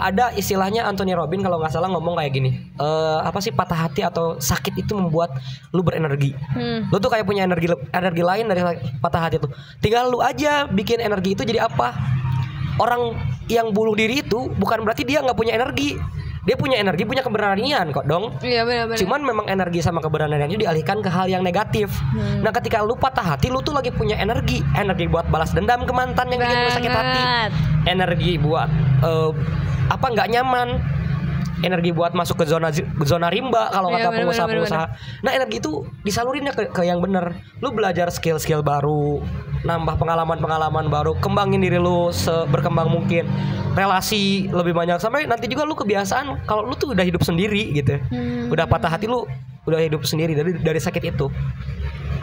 Ada istilahnya Anthony Robbins kalau nggak salah ngomong kayak gini. Apa sih patah hati atau sakit itu membuat lu berenergi. Lu tuh kayak punya energi lain dari patah hati itu. Tinggal lu aja bikin energi itu jadi apa. Orang yang bunuh diri itu bukan berarti dia nggak punya energi. Dia punya energi, punya keberanian kok dong. Iya benar-benar. Cuman memang energi sama keberanian itu dialihkan ke hal yang negatif. Nah ketika lu patah hati, lu tuh lagi punya energi buat balas dendam ke mantan yang bikin lu sakit hati, energi buat nggak nyaman, energi buat masuk ke zona rimba kalau kata pengusaha-pengusaha. Nah energi itu disalurinnya ke yang bener. Lu belajar skill baru, nambah pengalaman baru, kembangin diri lu seberkembang mungkin, relasi lebih banyak, sampai nanti juga lu kebiasaan kalau lu tuh udah hidup sendiri gitu. Udah patah hati lu udah hidup sendiri dari sakit itu.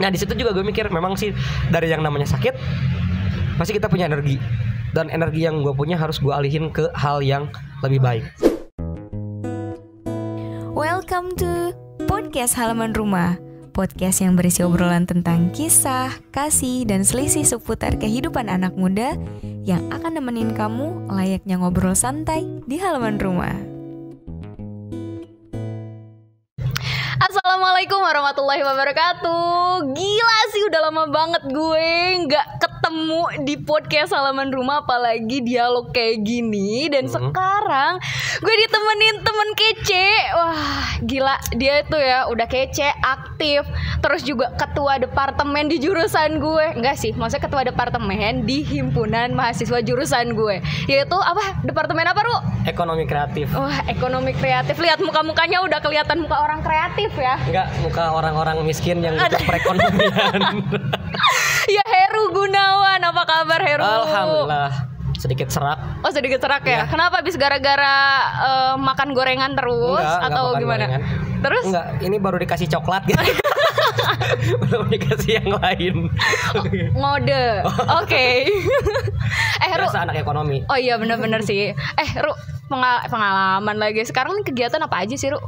Nah di situ juga gue mikir memang sih dari yang namanya sakit pasti kita punya energi, dan energi yang gue punya harus gue alihin ke hal yang lebih baik. Welcome to Podcast Halaman Rumah. Podcast yang berisi obrolan tentang kisah, kasih, dan selisih seputar kehidupan anak muda yang akan nemenin kamu layaknya ngobrol santai di halaman rumah. Assalamualaikum warahmatullahi wabarakatuh. Gila sih, udah lama banget gue gak ketemu di podcast halaman rumah, apalagi dialog kayak gini. Dan sekarang gue ditemenin temen kece. Wah gila, dia tuh ya udah kece, aktif, terus juga ketua departemen di jurusan gue. Enggak sih, maksudnya ketua departemen di himpunan mahasiswa jurusan gue. Yaitu apa? Departemen apa, Ru? Ekonomi kreatif. Wah, ekonomi kreatif. Lihat muka-mukanya udah kelihatan muka orang kreatif ya. Enggak, muka orang-orang miskin yang butuh perekonomian. Ya, Heru Gunawan, apa kabar Heru? Alhamdulillah, sedikit serak. Oh sedikit serak ya? Kenapa, habis gara-gara makan gorengan terus? Enggak atau gimana? Gorengan. Terus? Enggak, ini baru dikasih coklat gitu. Belum dikasih yang lain. Ngode. Oke. Heru. Biasa anak ekonomi. Oh iya benar-benar sih. Ru, pengalaman lagi. Sekarang kegiatan apa aja sih, Ru?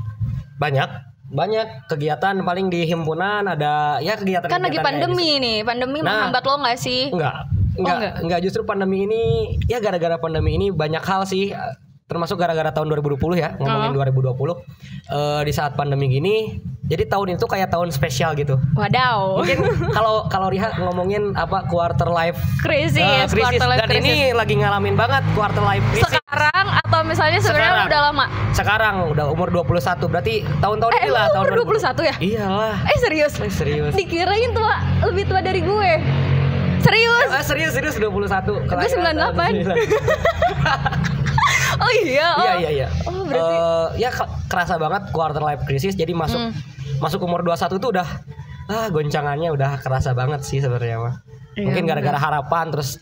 Banyak kegiatan, paling di himpunan ada ya kegiatan. Kan lagi pandemi nih. Pandemi menghambat lo nggak sih? Enggak, justru pandemi ini ya gara-gara pandemi ini banyak hal sih, termasuk gara-gara tahun 2020 ya, ngomongin 2020. Di saat pandemi gini, jadi tahun itu kayak tahun spesial gitu. Wadaw. Mungkin kalau Riha ngomongin apa quarter life krisis, dan ini lagi ngalamin banget quarter life krisis. Sekarang atau misalnya sebenarnya udah lama? Sekarang udah umur 21, berarti tahun-tahun inilah tahun umur 21 ya? Iyalah. Serius? Dikirain tua, lebih tua dari gue. Serius? Serius 21. Gue 98. Oh iya. Iya. Oh berarti ya kerasa banget quarter life crisis. Jadi masuk umur 21 tuh udah goncangannya udah kerasa banget sih sebenarnya mah. Mungkin gara-gara harapan, terus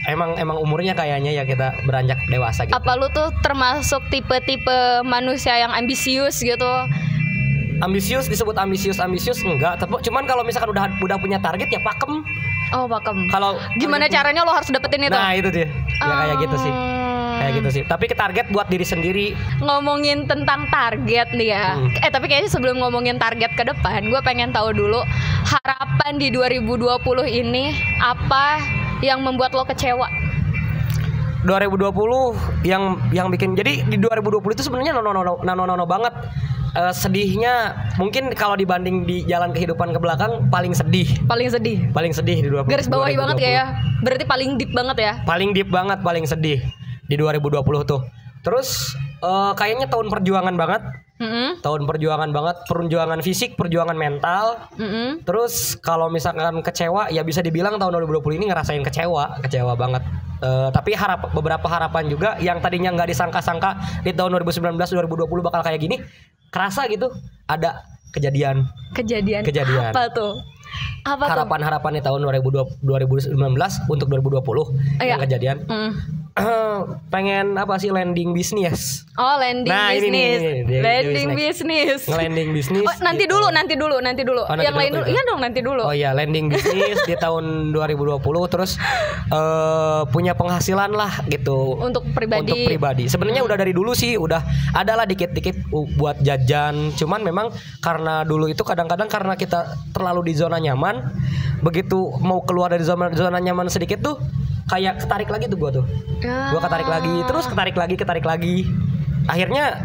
emang umurnya kayaknya ya kita beranjak dewasa gitu. Apa lu tuh termasuk tipe-tipe manusia yang ambisius gitu? Ambisius, disebut ambisius enggak, tapi cuman kalau misalkan udah punya target ya pakem. Oh, pakem. Kalau gimana caranya lo harus dapetin itu? Nah, itu dia. Ya kayak gitu sih. Kayak gitu sih. Tapi ke target buat diri sendiri. Ngomongin tentang target nih ya. Tapi kayaknya sebelum ngomongin target ke depan, gue pengen tahu dulu harapan di 2020 ini apa yang membuat lo kecewa? 2020 yang bikin, jadi di 2020 itu sebenarnya nono banget. Sedihnya mungkin kalau dibanding di jalan kehidupan ke belakang paling sedih di 2020. Garis bawahi banget ya. Berarti paling deep banget ya. Paling deep banget, paling sedih di 2020 tuh. Terus kayaknya tahun perjuangan banget. Tahun perjuangan banget, perjuangan fisik, perjuangan mental. Terus kalau misalkan kecewa, ya bisa dibilang tahun 2020 ini ngerasain kecewa banget. Tapi beberapa harapan juga yang tadinya nggak disangka-sangka di tahun 2019 2020 bakal kayak gini, kerasa gitu. Ada kejadian apa tuh? Harapan-harapan di tahun 2019 untuk 2020 yang kejadian. Pengen apa sih, landing bisnis. Oh, landing bisnis. Landing bisnis. Ngelanding bisnis. Oh, nanti gitu. dulu. Oh, yang lain dulu. Iya dong, nanti dulu. Oh iya, landing bisnis di tahun 2020, terus punya penghasilan lah gitu. Untuk pribadi. Sebenarnya udah dari dulu sih, udah adalah dikit-dikit buat jajan. Cuman memang karena dulu itu kadang-kadang karena kita terlalu di zona nyaman, begitu mau keluar dari zona nyaman sedikit tuh kayak ketarik lagi tuh gue tuh. Gue ketarik lagi, terus ketarik lagi. Akhirnya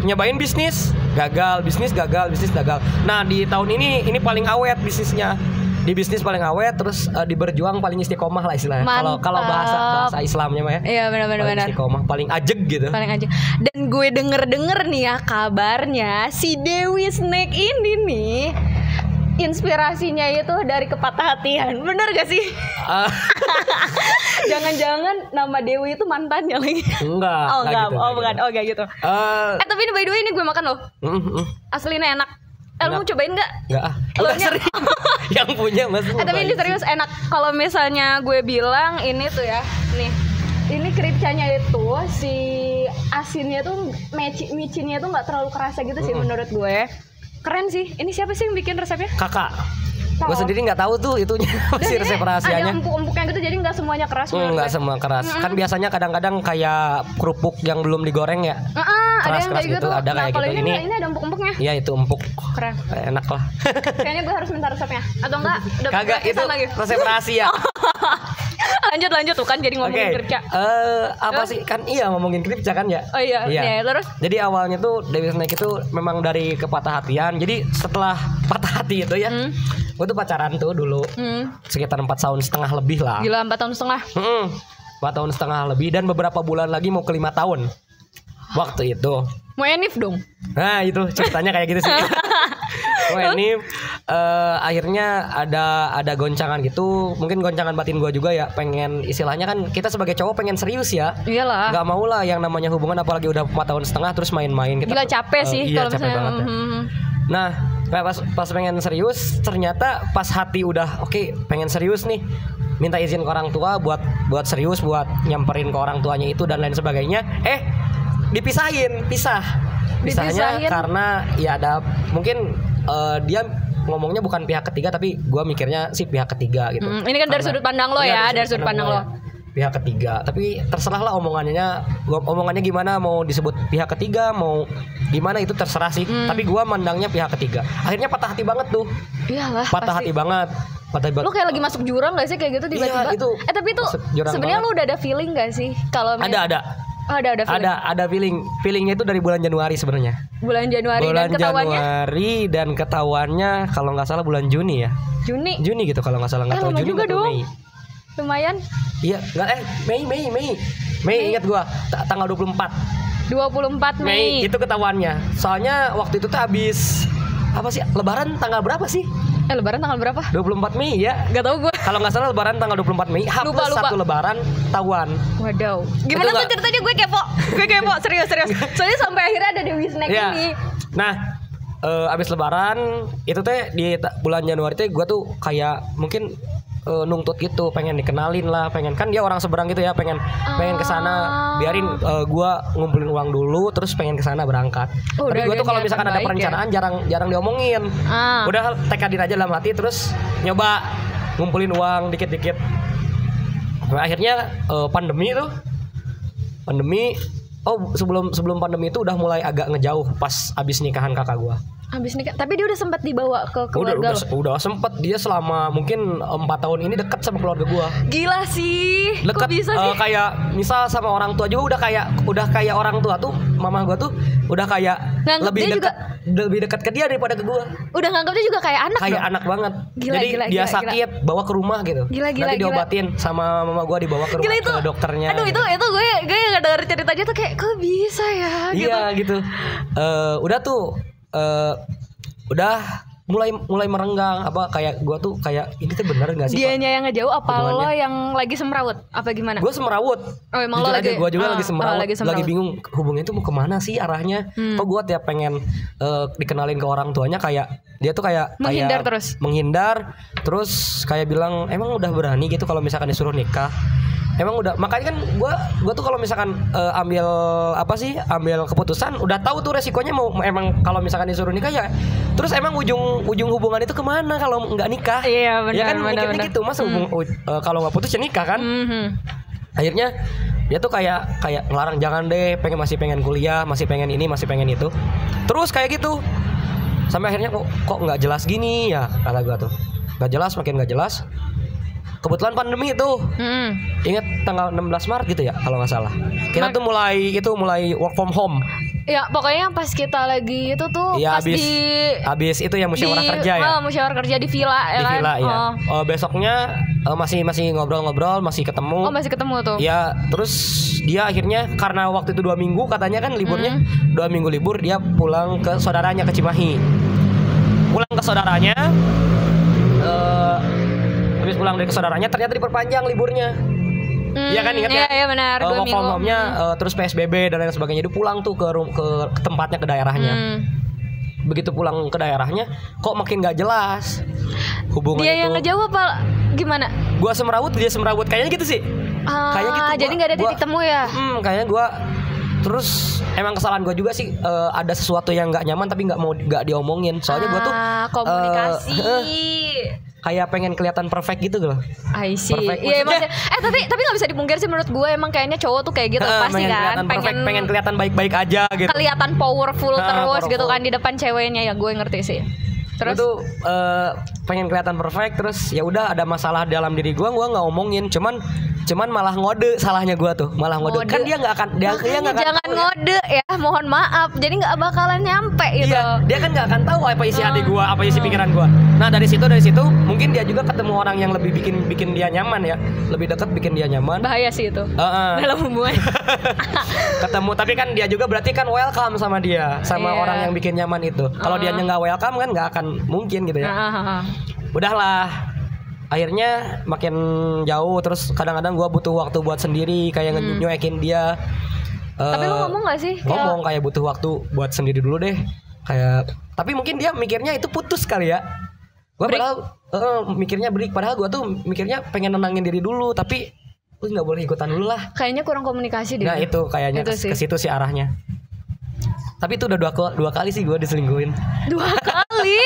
nyobain bisnis gagal. Nah di tahun ini paling awet bisnisnya. Di bisnis paling awet, terus di berjuang paling istiqomah lah istilahnya. Kalau bahasa Islamnya mah ya. Iya benar. Istiqomah paling ajeg gitu. Paling ajeg. Dan gue denger nih ya kabarnya si Dewi Snake ini nih inspirasinya itu dari kepatah hatian. Bener gak sih? Jangan-jangan nama Dewi itu mantannya lagi. Enggak. Bukan. Oh enggak gitu. Tapi ini by the way ini gue makan loh. Aslinya enak. Lu mau cobain nggak? Nggak ah. Udah sering. Yang punya mas. Tapi ini serius enak. Kalau misalnya gue bilang ini tuh ya, nih. Ini kripcanya itu si asinnya tuh micinnya tuh nggak terlalu kerasa gitu sih menurut gue. Keren sih. Ini siapa sih yang bikin resepnya? Kakak. Gue sendiri nggak tahu tuh itunya masih resep rahasianya. Ada empuk-empuknya gitu jadi nggak semuanya keras. Nggak semua keras. Kan biasanya kadang-kadang kayak kerupuk yang belum digoreng ya. Keras gitu. Ada kayak kalau gitu. Ini ada empuk-empuknya. Iya itu empuk. Keren. Enak lah. Kayaknya gue harus minta resepnya. Atau enggak? Kagak itu lagi. Resep rahasia. lanjut tuh kan jadi ngomongin kripca. Apa sih kan ngomongin kripca kan ya? Oh iya. Terus? Jadi awalnya tuh Dewi Snake itu memang dari kepatah hatian. Jadi setelah patah hati itu ya, gue tuh pacaran tuh dulu sekitar 4,5 tahun lebih lah. Gila 4,5 tahun? 4,5 tahun lebih dan beberapa bulan lagi mau ke 5 tahun. Waktu itu mau enif dong. Nah itu ceritanya kayak gitu sih. Mau enif akhirnya ada goncangan gitu. Mungkin goncangan batin gue juga ya. Pengen istilahnya kan kita sebagai cowok pengen serius ya. Iyalah. Gak mau lah yang namanya hubungan apalagi udah 4,5 tahun terus main-main. Gila capek sih iya kalau capek misalnya. banget ya. Nah pas pengen serius ternyata pas hati udah oke, pengen serius nih. Minta izin ke orang tua buat serius, buat nyamperin ke orang tuanya itu dan lain sebagainya. Pisahnya karena ya ada mungkin dia ngomongnya bukan pihak ketiga tapi gue mikirnya sih pihak ketiga gitu. Ini kan dari sudut pandang lo ya, dari sudut pandang lo. Pihak ketiga, tapi terserah lah omongannya gimana, mau disebut pihak ketiga mau gimana itu terserah sih. Tapi gue mandangnya pihak ketiga. Akhirnya patah hati banget tuh. Iyalah. Patah hati banget. Lu kayak lagi masuk jurang gak sih kayak gitu tiba-tiba? Iya, itu. Tapi itu sebenarnya lu udah ada feeling gak sih kalau ada feelingnya itu dari bulan Januari sebenarnya. Bulan Januari dan ketahuannya kalau nggak salah bulan Juni ya. Juni gitu kalau nggak salah, nggak tahu Juni juga atau dong. Mei. Lumayan. Iya Mei ingat gua tanggal 24 Mei itu ketahuannya. Soalnya waktu itu tuh habis apa sih Lebaran tanggal berapa sih? Lebaran tanggal berapa? 24 Mei ya. Gak tahu gue. Kalau nggak salah Lebaran tanggal 24 Mei. Lupa. 1 Lebaran tahuan. Wadaw. Gimana tuh ceritanya? Gue kepo. Serius. Soalnya sampai akhirnya ada Dewi Snake ini. Nah, abis Lebaran itu teh di bulan Januari teh gue tuh kayak mungkin nungtut gitu, pengen dikenalin lah, pengen kan dia orang seberang gitu ya, pengen kesana, biarin gue ngumpulin uang dulu, terus pengen kesana berangkat. Tapi gue tuh kalau misalkan ada perencanaan jarang diomongin. Udah tekadin aja dalam hati, terus nyoba ngumpulin uang dikit-dikit. Nah, akhirnya pandemi. Sebelum pandemi itu udah mulai agak ngejauh pas abis nikahan kakak gue. Habis nikah, tapi dia udah sempat dibawa ke keluarga udah sempat. Dia selama mungkin 4 tahun ini dekat sama keluarga gua. Gila sih. Dekat, kok bisa sih? Kayak misal sama orang tua juga udah kayak orang tua tuh, mama gua tuh udah kayak lebih dekat ke dia daripada ke gua. Udah nganggapnya juga kayak anak. Kayak anak banget. Jadi dia sakit bawa ke rumah gitu. Nanti diobatin sama mama gua, dibawa ke rumah ke dokternya. Aduh, itu gue gak denger ceritanya tuh kayak kok bisa ya iya gitu. Udah tuh udah mulai merenggang apa kayak gue tuh kayak ini tuh bener nggak sih? Dianya yang ngejauh apa lo yang lagi semrawut apa gimana? Gue semrawut. Oh emang lo lagi? Gue juga lagi semrawut. Lagi bingung hubungannya tuh mau kemana sih arahnya? Kok gue tiap pengen dikenalin ke orang tuanya kayak dia tuh kayak menghindar terus kayak bilang emang udah berani gitu kalau misalkan disuruh nikah. Emang udah, makanya kan gue tuh kalau misalkan ambil keputusan udah tahu tuh resikonya mau emang kalau misalkan disuruh nikah ya terus emang ujung hubungan itu kemana kalau nggak nikah? Iya benar. Ya kan mikirnya gitu mas kalau nggak putus ya nikah kan? Akhirnya dia tuh kayak ngelarang jangan deh, masih pengen kuliah, masih pengen ini, masih pengen itu, terus kayak gitu sampai akhirnya kok nggak jelas gini ya kata gue tuh, nggak jelas makin nggak jelas. kebetulan pandemi itu. Ingat tanggal 16 Maret gitu ya kalau nggak salah. Kita tuh mulai work from home. Ya pokoknya pas kita lagi itu tuh ya, pas habis itu ya musyawarah kerja ya. Musyawarah kerja di villa ya di kan. Villa, ya. Besoknya masih ngobrol-ngobrol, masih ketemu. Masih ketemu tuh. Ya, terus dia akhirnya karena waktu itu 2 minggu katanya kan liburnya, 2 minggu libur dia pulang ke saudaranya ke Cimahi. Pulang ke saudaranya, habis pulang dari ke saudaranya ternyata diperpanjang liburnya. Iya kan, ingat ya? Iya benar, 2 minggu. Home-nya terus PSBB dan lain sebagainya. Dia pulang tuh ke tempatnya, ke daerahnya. Begitu pulang ke daerahnya, kok makin gak jelas hubungan dia itu. yang ngejauh apa gimana? Gua semrawut, dia semrawut, kayaknya gitu sih. Kayaknya gitu. Jadi nggak ada titik temu ya? Kayaknya gua terus emang kesalahan gue juga sih, ada sesuatu yang nggak nyaman tapi nggak diomongin. Soalnya gue tuh komunikasi. Kayak pengen kelihatan perfect gitu loh. I see. Iya maksudnya. tapi nggak bisa dipungkir sih menurut gue, emang kayaknya cowok tuh kayak gitu pasti kan. Pengen kelihatan baik-baik aja gitu. Kelihatan powerful terus gitu kan di depan ceweknya, ya gue ngerti sih. Terus gue tuh pengen kelihatan perfect, terus ya udah ada masalah dalam diri gue nggak omongin, cuman malah ngode, salahnya gue tuh malah ngode. Kan dia nggak akan jangan ngode ya, mohon maaf, jadi nggak bakalan nyampe gitu. Iya, dia kan nggak akan tahu apa isi hati gue, apa isi pikiran gue. Nah dari situ mungkin dia juga ketemu orang yang lebih bikin dia nyaman ya, lebih dekat bikin dia nyaman. Bahaya sih itu dalam hubungan. Ketemu, tapi kan dia juga berarti kan welcome sama dia, sama orang yang bikin nyaman itu. Kalau dia nggak welcome kan nggak akan mungkin gitu ya. Udahlah, akhirnya makin jauh. Terus kadang-kadang gue butuh waktu buat sendiri, kayak nyuekin dia. Tapi lu ngomong gak sih? Ngomong kayak butuh waktu buat sendiri dulu deh. Kayak, tapi mungkin dia mikirnya itu putus kali ya. Gue padahal mikirnya break. Padahal gue tuh mikirnya pengen nenangin diri dulu. Tapi lu nggak boleh ikutan dulu lah. Kayaknya kurang komunikasi deh. Nah itu kayaknya ke situ sih arahnya. Tapi itu udah dua kali sih gue diselingkuhin. 2 kali.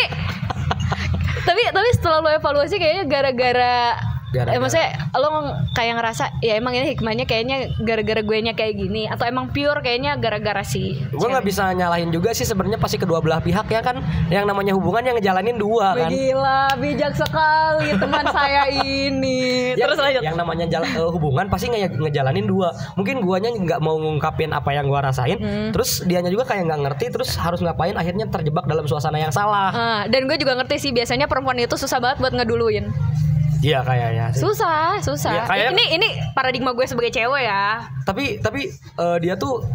Tapi setelah lo evaluasi kayaknya gara-gara maksudnya lo kayak ngerasa ya emang ini hikmahnya kayaknya gara-gara gue nya kayak gini, atau emang pure kayaknya gara-gara si gue nggak bisa nyalahin juga sih sebenarnya, pasti kedua belah pihak ya kan. Yang namanya hubungan yang ngejalanin 2 kan. Gila, bijak sekali teman saya ini. Terus lanjut. Yang namanya hubungan pasti ngejalanin 2. Mungkin guanya nggak mau ngungkapin apa yang gua rasain, terus dianya juga kayak nggak ngerti, terus harus ngapain, akhirnya terjebak dalam suasana yang salah. Dan gue juga ngerti sih, biasanya perempuan itu susah banget buat ngeduluin. Iya kayaknya sih. Susah. Ya, ini paradigma gue sebagai cewek ya. Tapi dia tuh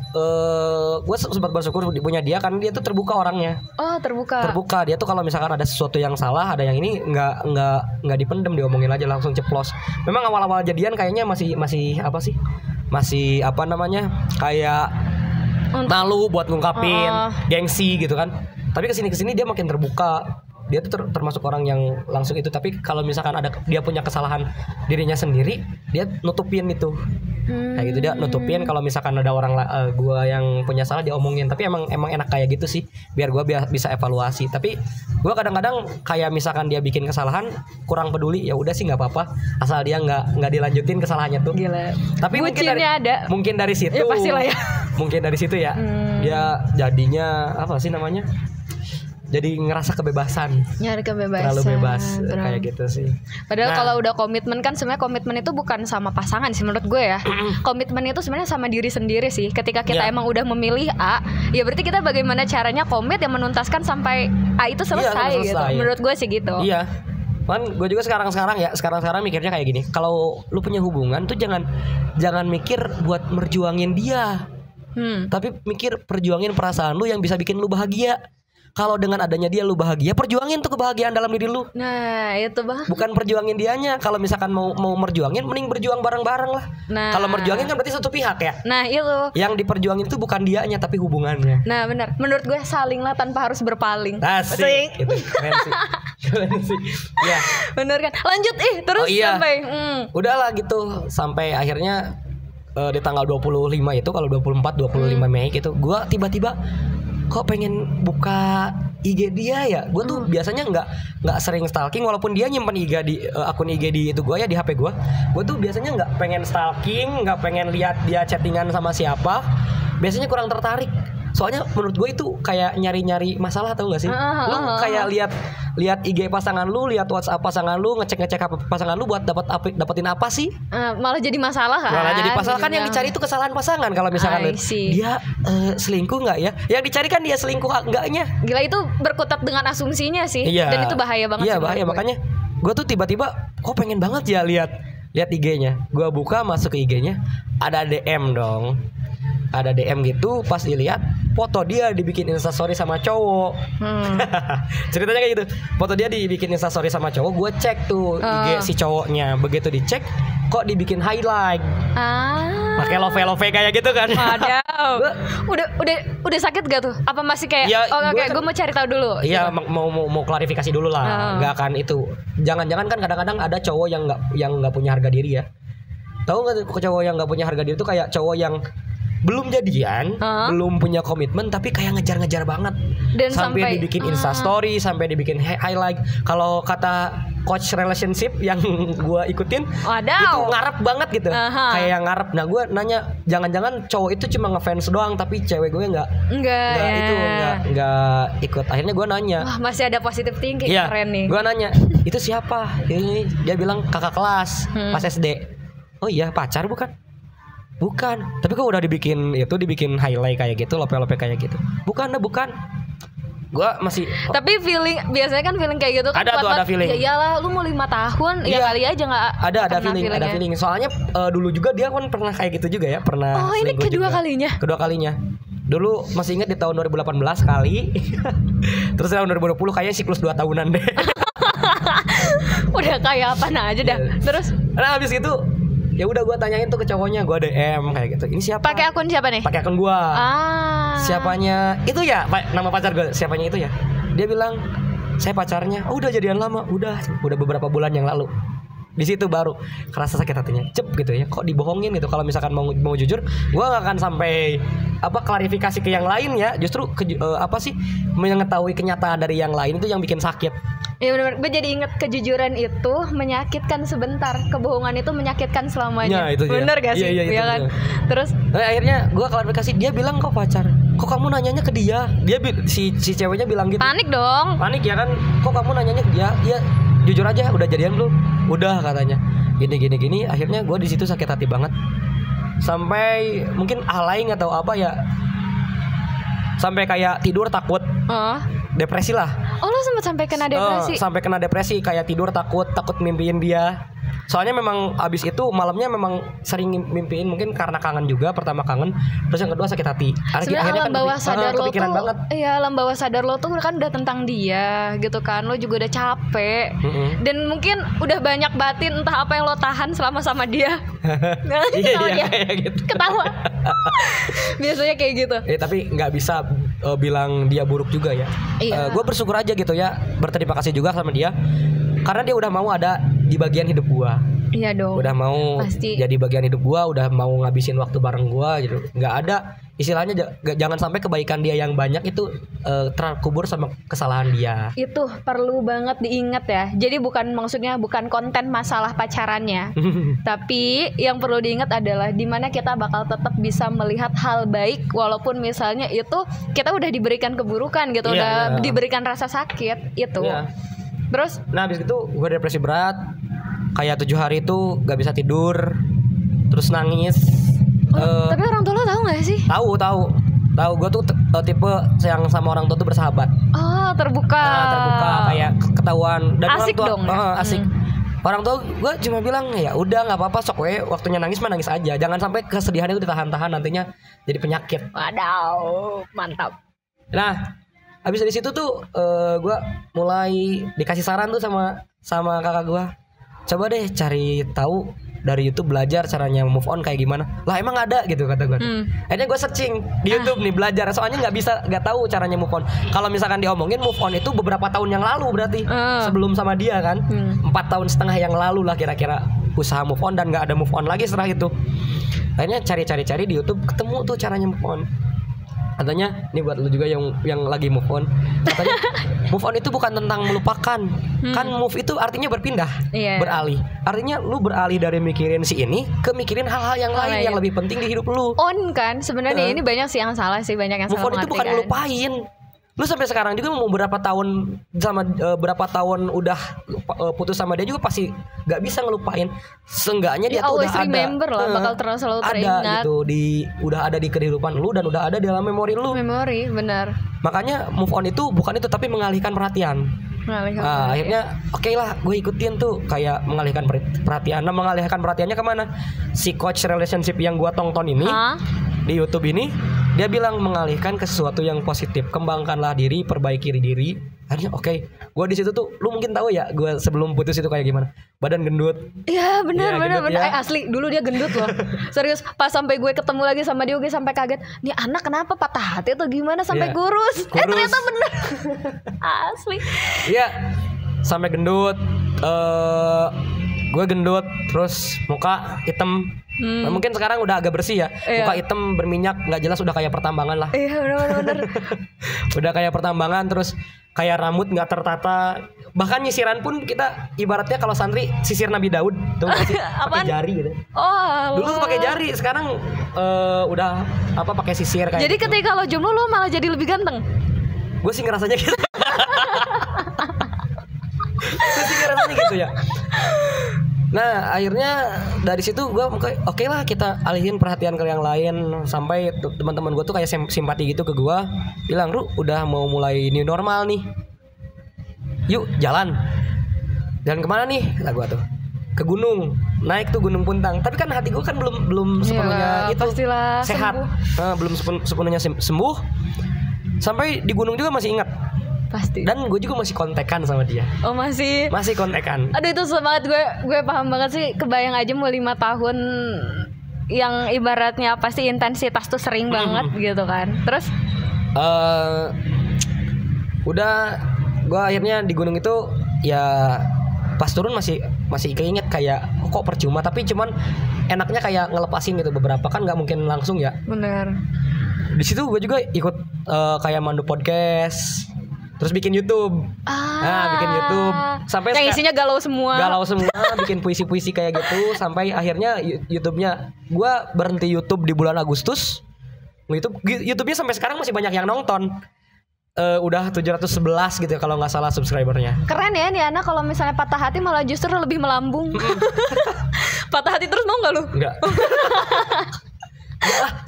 gue sempat bersyukur punya dia, karena dia tuh terbuka orangnya. Oh, terbuka. Dia tuh kalau misalkan ada sesuatu yang salah, ada yang ini nggak dipendem, diomongin aja langsung ceplos. Memang awal-awal jadian kayaknya masih apa sih? Masih apa namanya? Kayak malu buat ngungkapin, gengsi gitu kan. Tapi kesini dia makin terbuka. Dia tuh termasuk orang yang langsung itu. Tapi kalau misalkan ada dia punya kesalahan dirinya sendiri, dia nutupin itu. Kayak gitu, dia nutupin. Kalau misalkan ada orang gua yang punya salah, dia omongin. Tapi emang enak kayak gitu sih, biar gua bisa evaluasi. Tapi gua kadang-kadang kayak misalkan dia bikin kesalahan, kurang peduli, ya udah sih nggak apa-apa, asal dia nggak dilanjutin kesalahannya tuh. Gila. Tapi mungkin dari situ ya, pastilah ya. Mungkin dari situ ya dia jadinya apa sih namanya, jadi ngerasa kebebasan. Nyari kebebasan. Terlalu bebas kayak gitu sih. Padahal kalau udah komitmen kan sebenarnya komitmen itu bukan sama pasangan sih menurut gue ya. Komitmen itu sebenarnya sama diri sendiri sih. Ketika kita emang udah memilih A, ya berarti kita bagaimana caranya komit yang menuntaskan sampai A itu selesai gitu. Menurut gue sih gitu. Iya. Kan gue juga sekarang mikirnya kayak gini. Kalau lu punya hubungan tuh jangan mikir buat merjuangin dia. Tapi mikir perjuangin perasaan lu yang bisa bikin lu bahagia. Kalau dengan adanya dia lu bahagia, perjuangin tuh kebahagiaan dalam diri lu. Nah itu bang. Bukan perjuangin dianya. Kalau misalkan mau merjuangin, mending berjuang bareng-bareng lah. Nah, kalau merjuangin kan berarti satu pihak ya. Nah itu. Yang diperjuangin itu bukan dianya, tapi hubungannya. Nah benar. Menurut gue saling lah tanpa harus berpaling. Asik. Itu keren sih. Ya. Bener kan. Lanjut terus sampai. Udahlah gitu sampai akhirnya di tanggal 25 itu, kalau 25 Mei gitu, gue tiba-tiba kok pengen buka IG dia ya. Gue tuh biasanya nggak sering stalking, walaupun dia nyimpen akun IG di itu gue ya, di HP gue. Gue tuh biasanya nggak pengen stalking, nggak pengen lihat dia chattingan sama siapa. Biasanya kurang tertarik. Soalnya menurut gue itu kayak nyari-nyari masalah, tau gak sih? Lu kayak lihat IG pasangan lu, lihat WhatsApp pasangan lu, ngecek apa pasangan lu buat dapetin apa sih? Malah jadi masalah kan? Malah jadi masalah kan, yang dicari itu kesalahan pasangan. Kalau misalkan dia selingkuh nggak ya? Yang dicari kan dia selingkuh enggaknya. Gila, itu berkutat dengan asumsinya sih. Iya. Dan itu bahaya banget. Iya bahaya, makanya gue tuh tiba-tiba kok pengen banget ya lihat IG-nya. Gue buka, masuk ke IG-nya, ada DM dong. Ada DM gitu, pas dilihat foto dia dibikin instastory sama cowok. Ceritanya kayak gitu. Foto dia dibikin instastory sama cowok. Gue cek tuh IG si cowoknya. Begitu dicek, kok dibikin highlight. Pakai love kayak gitu kan. Waduh. udah sakit gak tuh? Apa masih kayak ya, oke, gue mau cari tahu dulu. Iya, gitu. mau klarifikasi dulu lah. Nggak akan itu. Jangan-jangan kan kadang-kadang ada cowok yang nggak punya harga diri ya. Tahu nggak cowok yang nggak punya harga diri itu kayak cowok yang belum jadian, belum punya komitmen, tapi kayak ngejar-ngejar banget. Dan sampai dibikin instastory, sampai dibikin highlight. Kalau kata coach relationship yang gue ikutin, itu ngarep banget gitu. Kayak yang ngarep. Nah gue nanya, jangan-jangan cowok itu cuma ngefans doang, tapi cewek gue nggak ikut. Akhirnya gue nanya, wah, masih ada positive thinking, keren nih. Gue nanya, itu siapa? Ini dia bilang kakak kelas pas SD. Oh iya, pacar bukan? Bukan, tapi kok udah dibikin highlight kayak gitu, lope kayak gitu. Bukan. Gua masih. Tapi biasanya kan feeling kayak gitu kan. Ada feeling. Ya iyalah, lu mau 5 tahun, ya kali aja nggak. Ada feeling. Soalnya dulu juga dia kan pernah kayak gitu juga ya, pernah. Oh, ini kedua kalinya. Dulu masih ingat di tahun 2018 kali. Terus tahun 2020 kayaknya siklus 2 tahunan deh. Udah kayak apa aja dah. Terus habis itu ya udah gue tanyain tuh ke cowoknya, gue DM kayak gitu. Ini siapa? Pakai akun siapa nih? Pakai akun gue. Siapanya itu ya, nama pacar gue. Siapanya itu ya? Dia bilang saya pacarnya. Oh, udah jadian lama. Udah beberapa bulan yang lalu. Di situ baru kerasa sakit hatinya. Gitu ya. Kok dibohongin gitu. Kalau misalkan mau jujur, gue nggak akan sampai klarifikasi ke yang lain ya. Justru mengetahui kenyataan dari yang lain itu yang bikin sakit. Ya benar, gue jadi inget kejujuran itu menyakitkan sebentar, kebohongan itu menyakitkan selamanya. Ya, itu bener gak sih? Iya kan? Terus akhirnya gue klarifikasi, dia bilang kok pacar. Kok kamu nanyanya ke dia? Dia si ceweknya bilang gitu. Panik dong. Panik ya kan? Kok kamu nanyanya ke dia? Dia jujur aja, udah jadian belum? Udah katanya. Gini. Akhirnya gue di situ sakit hati banget. Sampai mungkin alay atau apa ya? Sampai kayak tidur takut. Depresi lah. Oh, lu sampai kena depresi? Sampai kena depresi, kayak tidur takut mimpiin dia. Soalnya memang abis itu malamnya memang sering mimpiin, mungkin karena kangen juga, pertama kangen, terus yang kedua sakit hati. Sebenarnya alam bawah sadar lo tuh, banget. Iya, alam bawah sadar lo tuh kan udah tentang dia gitu kan, lo juga udah capek, dan mungkin udah banyak batin entah apa yang lo tahan selama sama dia. Iya, kayak gitu. Ketawa. Biasanya kayak gitu. Tapi nggak bisa bilang dia buruk juga ya. Gue bersyukur aja gitu ya, berterima kasih juga sama dia. Karena dia udah mau ada di bagian hidup gua. Iya dong. Udah mau jadi bagian hidup gua, udah mau ngabisin waktu bareng gua gitu. Nggak ada istilahnya, jangan sampai kebaikan dia yang banyak itu terkubur sama kesalahan dia. Itu perlu banget diingat ya. Jadi maksudnya bukan konten masalah pacarannya. Tapi yang perlu diingat adalah dimana kita bakal tetap bisa melihat hal baik walaupun misalnya itu kita udah diberikan keburukan gitu, udah diberikan rasa sakit itu. Terus? Nah habis itu gue depresi berat, kayak 7 hari itu gak bisa tidur, terus nangis. Tapi orang tua lo tahu nggak sih? Tahu. Gue tuh tipe yang sama orang tua tuh bersahabat. Oh, terbuka kayak ketahuan. Dan asik orang tua, dong. Asik. Orang tua gue cuma bilang ya udah nggak apa-apa, sok waktunya nangis mah nangis aja. Jangan sampai kesedihan itu ditahan-tahan, nantinya jadi penyakit. Wadaw, mantap. Nah. Habis dari situ tuh gue mulai dikasih saran tuh sama kakak gue. Coba deh cari tahu dari YouTube, belajar caranya move on kayak gimana. Lah emang ada gitu kata gue. Akhirnya gue searching di YouTube nih, belajar. Soalnya nggak tahu caranya move on. Kalau misalkan diomongin move on itu beberapa tahun yang lalu berarti sebelum sama dia kan. 4,5 tahun yang lalu lah kira-kira usaha move on, dan nggak ada move on lagi setelah itu. Akhirnya cari di YouTube, ketemu tuh caranya move on. Katanya ini buat lu juga yang lagi move on. Katanya move on itu bukan tentang melupakan. Kan move itu artinya berpindah, beralih. Artinya lu beralih dari mikirin si ini ke mikirin hal-hal yang lain yang lebih penting di hidup lu. On kan sebenarnya ini banyak sih yang salah sih, banyak yang move salah on itu bukan ngelupain. Lu sampai sekarang juga mau berapa tahun udah putus sama dia juga pasti gak bisa ngelupain. Seenggaknya dia tuh udah remember ada, lah, bakal terus selalu teringat. Ada gitu udah ada di kehidupan lu dan udah ada di dalam memori lu. Memori, benar. Makanya move on itu bukan itu tapi mengalihkan perhatian. Akhirnya oke lah gue ikutin tuh kayak mengalihkan perhatian. Nah, mengalihkan perhatiannya kemana? Si coach relationship yang gue tonton ini di YouTube ini, dia bilang mengalihkan ke sesuatu yang positif, kembangkanlah diri, perbaiki diri. Akhirnya gue di situ tuh, lu mungkin tahu ya, gue sebelum putus itu kayak gimana, badan gendut. Iya benar. Asli dulu dia gendut loh. Serius, pas sampai gue ketemu lagi sama dia, gue sampai kaget. Nih anak kenapa patah hati atau gimana sampai kurus? Ternyata bener. Asli. Iya, sampai gendut. Gue gendut, terus muka hitam. Mungkin sekarang udah agak bersih ya. Muka hitam berminyak, nggak jelas, udah kayak pertambangan lah. Iya benar. Udah kayak pertambangan, terus kayak rambut nggak tertata. Bahkan nyisiran pun kita ibaratnya kalau santri sisir Nabi Daud tuh pakai jari gitu. Dulu tuh pakai jari, sekarang udah pakai sisir kayak. Jadi gitu. ketika lo jomblo lo malah jadi lebih ganteng. Gue sih ngerasanya gitu. Ya. Nah akhirnya dari situ gue oke lah kita alihin perhatian ke yang lain. Sampai teman-teman gue tuh kayak simpati gitu ke gue, bilang Ru udah mau mulai new normal nih, yuk jalan kemana nih? Kata gue tuh ke gunung, naik tuh Gunung Puntang. Tapi kan hati gue kan belum sepenuhnya itu sehat, belum sepenuhnya sembuh. Sampai di gunung juga masih ingat. Pasti. Dan gue juga masih kontekan sama dia. Oh masih kontekan. Aduh itu susah banget, gue paham banget sih. Kebayang aja mau 5 tahun yang ibaratnya pasti intensitas tuh sering banget gitu kan. Terus udah gue akhirnya di gunung itu ya pas turun masih keinget kayak kok percuma, tapi cuman enaknya kayak ngelepasin gitu. Beberapa kan nggak mungkin langsung ya. Bener. Di situ gue juga ikut kayak mandu podcast. Terus bikin YouTube. Bikin YouTube sampai yang isinya galau semua, bikin puisi-puisi kayak gitu. Sampai akhirnya YouTube-nya, gue berhenti YouTube di bulan Agustus. YouTube-nya sampai sekarang masih banyak yang nonton. Udah 711 gitu ya kalau nggak salah subscribernya. Keren ya nih anak, kalau misalnya patah hati malah justru lebih melambung. Patah hati terus mau nggak lu? Enggak.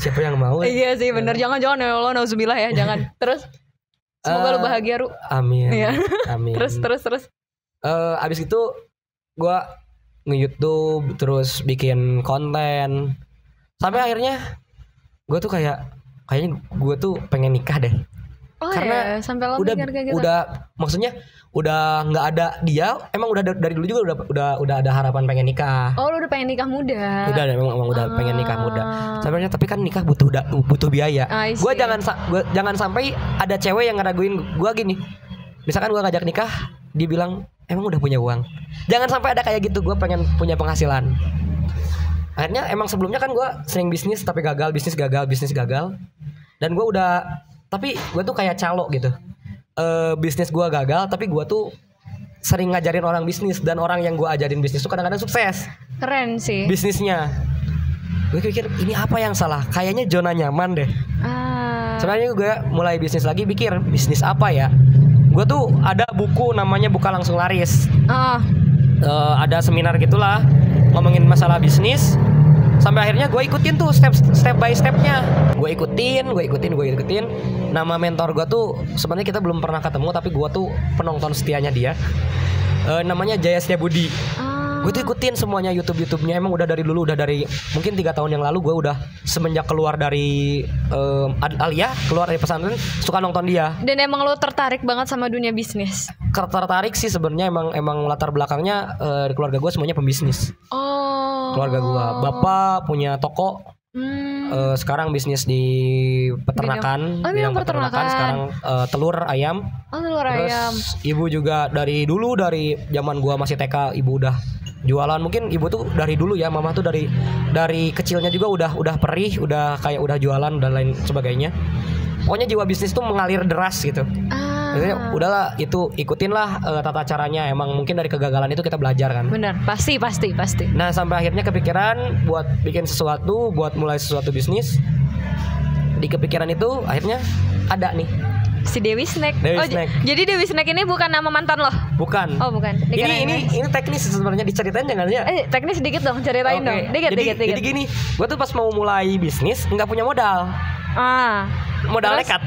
Siapa yang mau? Iya sih bener. Jangan ya Allah, nauzubillah ya, jangan. Terus semoga lu bahagia Ru. Amin. Iya. Amin. Terus. Abis itu gue nge-YouTube, terus bikin konten. Sampai akhirnya gue tuh kayaknya gue tuh pengen nikah deh. Karena sampai udah maksudnya udah nggak ada dia, emang udah dari dulu juga udah ada harapan pengen nikah. Oh, lu udah pengen nikah muda? Emang udah pengen nikah muda. Sebenarnya tapi kan nikah butuh biaya. Gue jangan sampai ada cewek yang ngeraguin gue gini. Misalkan gue ngajak nikah, dia bilang emang udah punya uang. Jangan sampai ada kayak gitu. Gue pengen punya penghasilan. Akhirnya emang sebelumnya kan gue sering bisnis tapi gagal, bisnis gagal. Dan tapi gue tuh kayak calo gitu. Bisnis gue gagal, tapi gue tuh sering ngajarin orang bisnis. Dan orang yang gue ajarin bisnis tuh kadang-kadang sukses. Keren sih bisnisnya. Gue pikir ini apa yang salah? Kayaknya zona nyaman deh. Sebenarnya gue mulai bisnis lagi, pikir bisnis apa ya. Gue tuh ada buku namanya Buka Langsung Laris. Ada seminar gitulah ngomongin masalah bisnis. Sampai akhirnya gue ikutin tuh step by stepnya. Gue ikutin. Nama mentor gue tuh sebenarnya kita belum pernah ketemu, tapi gue tuh penonton setianya dia. Namanya Jaya Setiabudi. Gue tuh ikutin semuanya YouTube-nya. Emang udah dari dulu, udah dari mungkin 3 tahun yang lalu gue udah semenjak keluar dari Alia, keluar dari pesantren, suka nonton dia. Dan emang lo tertarik banget sama dunia bisnis? Tertarik sih sebenarnya, emang latar belakangnya di keluarga gue semuanya pembisnis. Keluarga gue, bapak punya toko. Sekarang bisnis di peternakan, bidang peternakan. Sekarang telur ayam. Terus ayam. Ibu juga dari zaman gua masih TK, ibu udah jualan. Mungkin ibu tuh dari dulu ya, mama tuh dari kecilnya juga udah perih, udah kayak udah jualan dan lain sebagainya. Pokoknya jiwa bisnis tuh mengalir deras gitu. Maksudnya udahlah itu ikutinlah tata caranya. Emang mungkin dari kegagalan itu kita belajar kan. Benar, pasti. Nah sampai akhirnya kepikiran buat bikin sesuatu, buat mulai sesuatu bisnis. Di kepikiran itu akhirnya ada nih si Dewi Snack. Snack. Jadi Dewi Snack ini bukan nama mantan lo? Bukan. Oh bukan. Ini teknis sebenarnya, diceritain jangan ya? Teknis sedikit dong, ceritain dong. Dikit. Jadi gini, gue tuh pas mau mulai bisnis nggak punya modal. Modal nekat.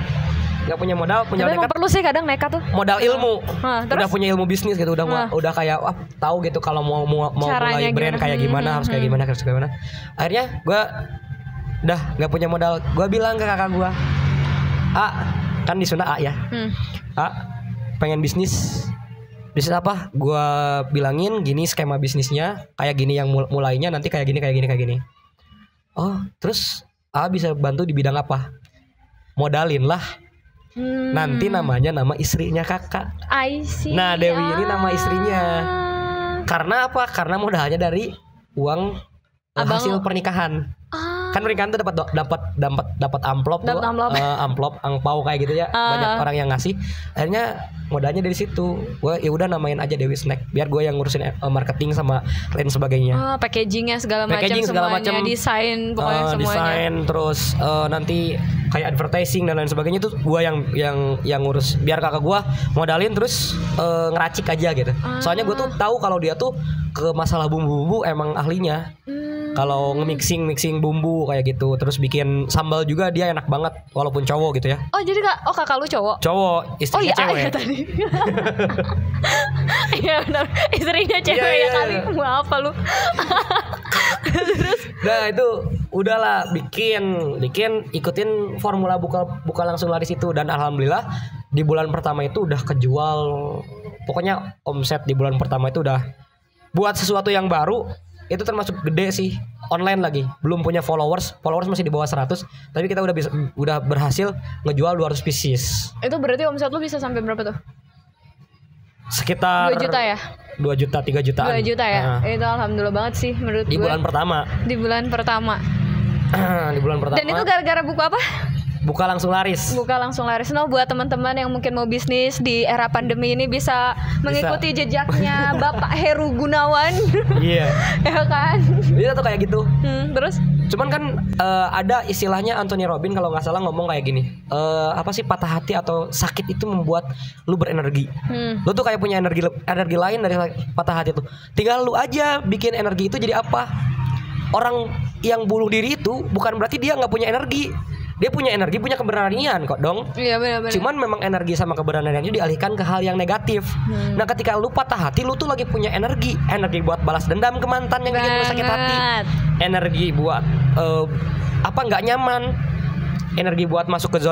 Nggak punya modal, punya nekat. Perlu sih kadang nekat tuh. Modal ilmu. Udah punya ilmu bisnis gitu, udah kayak tahu gitu kalau mau mulai brand kayak gimana, harus kayak gimana. Akhirnya gue udah nggak punya modal. Gue bilang ke kakak gue, kan di Sunda ya. Pengen bisnis apa? Gue bilangin gini skema bisnisnya, kayak gini yang mulainya, nanti kayak gini. Oh, terus bisa bantu di bidang apa? Modalin lah. Nanti nama istrinya kakak. I see. Nah Dewi ini nama istrinya. Karena apa? Karena modalnya dari uang hasil pernikahan. Kan pernikahan tuh dapat amplop tuh, amplop angpau kayak gitu ya. Banyak orang yang ngasih. Akhirnya modalnya dari situ. Gue ya udah namain aja Dewi Snack. Biar gue yang ngurusin marketing sama lain sebagainya. Packagingnya segala macam, desain pokoknya semuanya. Desain terus nanti kayak advertising dan lain sebagainya tuh gue yang ngurus. Biar kakak gue modalin terus ngeracik aja gitu. Soalnya gue tuh tahu kalau dia tuh ke masalah bumbu-bumbu emang ahlinya. Kalau nge-mixing bumbu kayak gitu, terus bikin sambal juga dia enak banget walaupun cowok gitu ya. Oh jadi kakak lu cowok? Cowok, istrinya cewek. Iya tadi. Iya benar, istrinya cewek ya kali. Mau apa lu? Terus, nah itu udahlah bikin ikutin formula buka langsung laris itu, dan alhamdulillah di bulan pertama itu udah kejual. Pokoknya omset di bulan pertama itu udah buat sesuatu yang baru. Itu termasuk gede sih, online lagi, belum punya followers masih di bawah 100, tapi kita udah berhasil ngejual 200 pieces. Itu berarti omset lu bisa sampai berapa tuh? Sekitar 2 juta ya? 2 juta, 3 jutaan. 2 juta ya? Itu alhamdulillah banget sih menurut gue. Di bulan pertama. Di bulan pertama. Dan itu gara-gara buku apa? Buka langsung laris. No, buat teman-teman yang mungkin mau bisnis di era pandemi ini bisa mengikuti jejaknya Bapak Heru Gunawan. Iya. Ya kan? Iya tuh kayak gitu. Terus? Cuman kan ada istilahnya Anthony Robbins kalau nggak salah ngomong kayak gini. Apa sih, patah hati atau sakit itu membuat lu berenergi. Lu tuh kayak punya energi lain dari patah hati tuh. Tinggal lu aja bikin energi itu jadi apa. Orang yang bunuh diri itu bukan berarti dia nggak punya energi. Dia punya energi, punya keberanian kok dong. Iya benar-benar. Cuman memang energi sama keberanian itu dialihkan ke hal yang negatif. Nah ketika lu patah hati, lu tuh lagi punya energi buat balas dendam ke mantan yang bikin lu sakit hati. Energi buat nggak nyaman. Energi buat masuk ke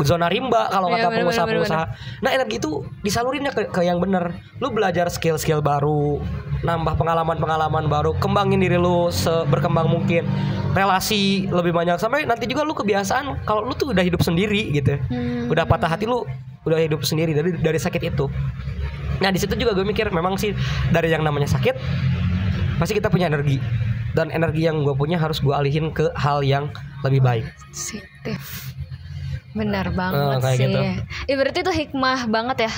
zona rimba kalau kata pengusaha-pengusaha. Nah energi itu disalurinnya ke yang bener. Lu belajar skill-skill baru, nambah pengalaman baru, kembangin diri lu seberkembang mungkin, relasi lebih banyak, sampai nanti juga lu kebiasaan kalau lu tuh udah hidup sendiri gitu. Udah patah hati lu udah hidup sendiri dari sakit itu. Nah di situ juga gue mikir memang sih dari yang namanya sakit pasti kita punya energi, dan energi yang gue punya harus gue alihin ke hal yang lebih baik. Positif. Benar banget sih. Gitu. Berarti itu hikmah banget ya.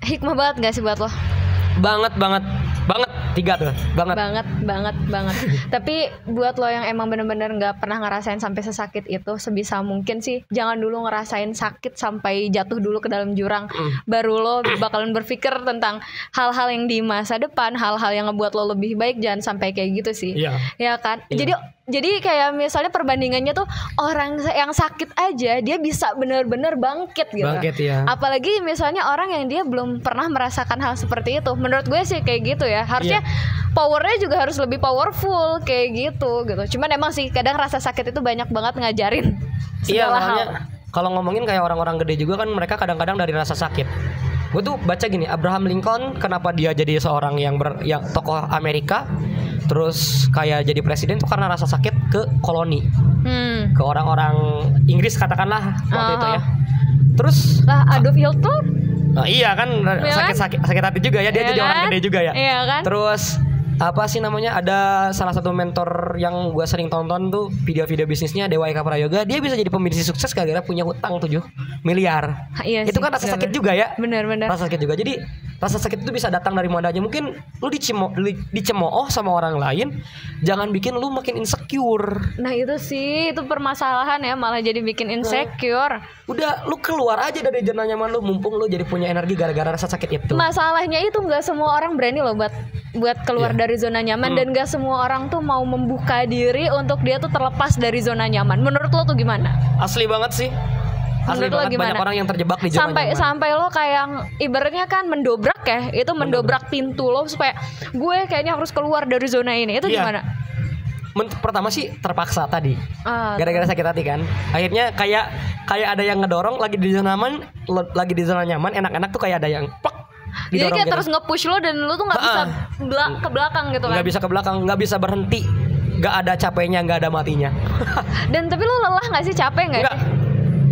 Hikmah banget gak sih buat lo? Banget 3 tuh. Banget. Tapi buat lo yang emang bener-bener gak pernah ngerasain sampai sesakit itu, sebisa mungkin sih jangan dulu ngerasain sakit sampai jatuh dulu ke dalam jurang. Baru lo bakalan berpikir tentang hal-hal yang di masa depan, hal-hal yang ngebuat lo lebih baik. Jangan sampai kayak gitu sih. Ya kan? Iya. Jadi kayak misalnya perbandingannya tuh orang yang sakit aja dia bisa benar-benar bangkit gitu. Ya. Apalagi misalnya orang yang dia belum pernah merasakan hal seperti itu. Menurut gue sih kayak gitu ya. Harusnya powernya juga harus lebih powerful kayak gitu. Cuman emang sih kadang rasa sakit itu banyak banget ngajarin segala hal. Kalau ngomongin kayak orang-orang gede juga kan mereka kadang-kadang dari rasa sakit. Gue tuh baca gini, Abraham Lincoln kenapa dia jadi seorang yang tokoh Amerika, terus kayak jadi presiden tuh karena rasa sakit ke koloni, ke orang-orang Inggris katakanlah waktu itu ya. Terus Adolf Hitler? Iya kan sakit hati juga ya, dia jadi orang gede juga ya. Iya kan? Terus apa sih namanya, ada salah satu mentor yang gue sering tonton tuh video-video bisnisnya, Dewa Eka Prayoga. Dia bisa jadi pembisnis sukses gara-gara punya hutang 7 miliar. Iya itu sih, kan rasa sakit juga ya. Benar-benar. Rasa sakit juga. Jadi rasa sakit itu bisa datang dari mana aja. Mungkin lu dicemooh sama orang lain, jangan bikin lu makin insecure. Nah itu sih, itu permasalahan ya, malah jadi bikin insecure. Udah lu keluar aja dari zona nyaman lu, mumpung lu jadi punya energi gara-gara rasa sakit itu. Masalahnya itu nggak semua orang berani loh buat keluar dari zona nyaman, dan nggak semua orang tuh mau membuka diri untuk dia tuh terlepas dari zona nyaman. Menurut lo tuh gimana? Asli banget sih. Asli banget, banyak orang yang terjebak di zona nyaman. Sampai lo kayak ibaratnya kan mendobrak ya, itu mendobrak pintu lo supaya gue kayaknya harus keluar dari zona ini. Itu gimana? Pertama sih terpaksa tadi, gara-gara sakit hati kan. Akhirnya kayak ada yang ngedorong, lagi di zona nyaman, enak-enak tuh kayak ada yang plak. Jadi kayak gitu. terus nge-push lo dan lo tuh nggak bisa ke belakang gitu kan? Nggak bisa ke belakang, nggak bisa berhenti, nggak ada capeknya, nggak ada matinya. Dan tapi lo lelah nggak sih, capek nggak sih?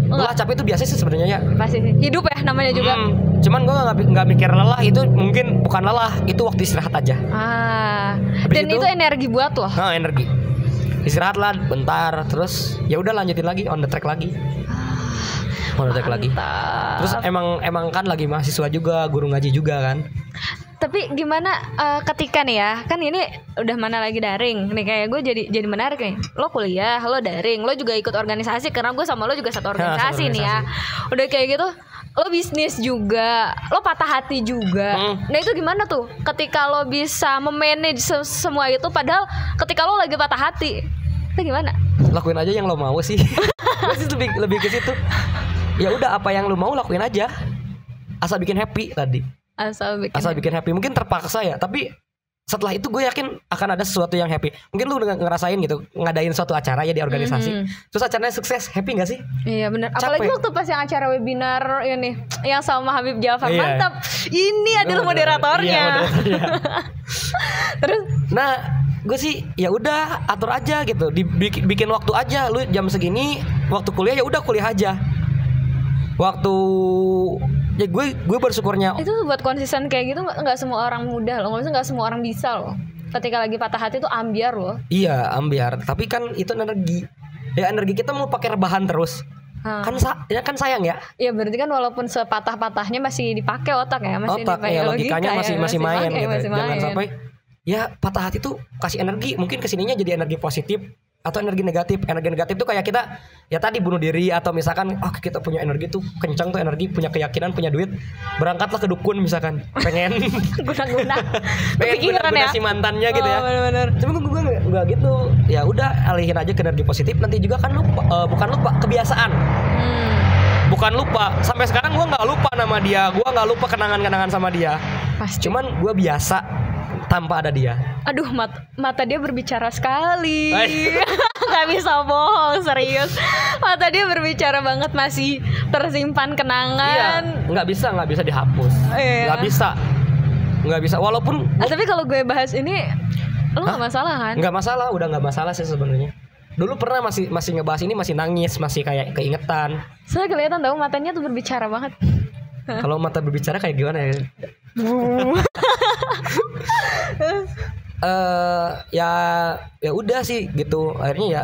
Lelah capek itu biasa sih sebenarnya ya. Pasti sih, hidup ya namanya juga. Cuman gue nggak mikir lelah, itu mungkin bukan lelah, itu waktu istirahat aja. Dan itu energi buat lo. Energi. Istirahat lah bentar, terus ya udah lanjutin lagi, on the track lagi. Lagi. Terus emang kan lagi mahasiswa juga, guru ngaji juga kan. Tapi gimana ketika nih ya, kan ini udah mana lagi daring nih, kayak gue jadi menarik nih. Lo kuliah, lo daring, lo juga ikut organisasi, karena gue sama lo juga satu organisasi nih ya. Udah kayak gitu, lo bisnis juga, lo patah hati juga. Nah itu gimana tuh ketika lo bisa memanage semua itu, padahal ketika lo lagi patah hati, itu gimana? Lakuin aja yang lo mau sih. Gue sih lebih ke situ. Ya udah, apa yang lu mau lakuin aja, asal bikin happy tadi. Asal bikin happy. Mungkin terpaksa ya, tapi setelah itu gue yakin akan ada sesuatu yang happy. Mungkin lu ngerasain gitu, ngadain suatu acara ya di organisasi, terus acaranya sukses, happy gak sih? Iya benar. Apalagi waktu pas yang acara webinar ini yang sama Habib Jafar, mantap. Ini adalah moderatornya. Terus nah gue sih ya udah atur aja gitu, bikin waktu aja. Lu jam segini waktu kuliah, ya udah kuliah aja. Waktu ya gue bersyukurnya itu buat konsisten kayak gitu nggak semua orang mudah loh, nggak semua orang bisa loh. Ketika lagi patah hati tuh ambiar loh. Iya ambiar, tapi kan itu energi. Ya energi kita mau pakai rebahan terus. Kan sayang ya. Iya berarti kan walaupun sepatah-patahnya masih dipakai otak ya, masih otak, dipakai ya, logikanya masih main gitu. Masih Jangan main. sampai ya patah hati tuh kasih energi, mungkin kesininya jadi energi positif atau energi negatif. Energi negatif tuh kayak kita ya tadi bunuh diri, atau misalkan kita punya energi tuh kencang tuh, energi, punya keyakinan, punya duit, berangkatlah ke dukun misalkan, pengen guna-guna si mantannya gitu ya. Bener-bener. Cuma gue nggak gitu. Ya udah, alihin aja ke energi positif. Nanti juga kan bukan lupa kebiasaan. Bukan lupa, sampai sekarang gue nggak lupa nama dia, gue nggak lupa kenangan-kenangan sama dia. Pasti. Cuman gue biasa tanpa ada dia. Aduh, mata dia berbicara sekali. Gak bisa bohong, serius. Mata dia berbicara banget, masih tersimpan kenangan. Iya, nggak bisa dihapus. Nggak bisa. Walaupun tapi kalau gue bahas ini, lo nggak masalah kan? Nggak masalah, udah nggak masalah sih sebenarnya. Dulu pernah masih ngebahas ini, masih nangis, masih kayak keingetan. Soalnya kelihatan tahu matanya tuh berbicara banget. Kalau mata berbicara kayak gimana ya? Ya udah sih gitu. Akhirnya ya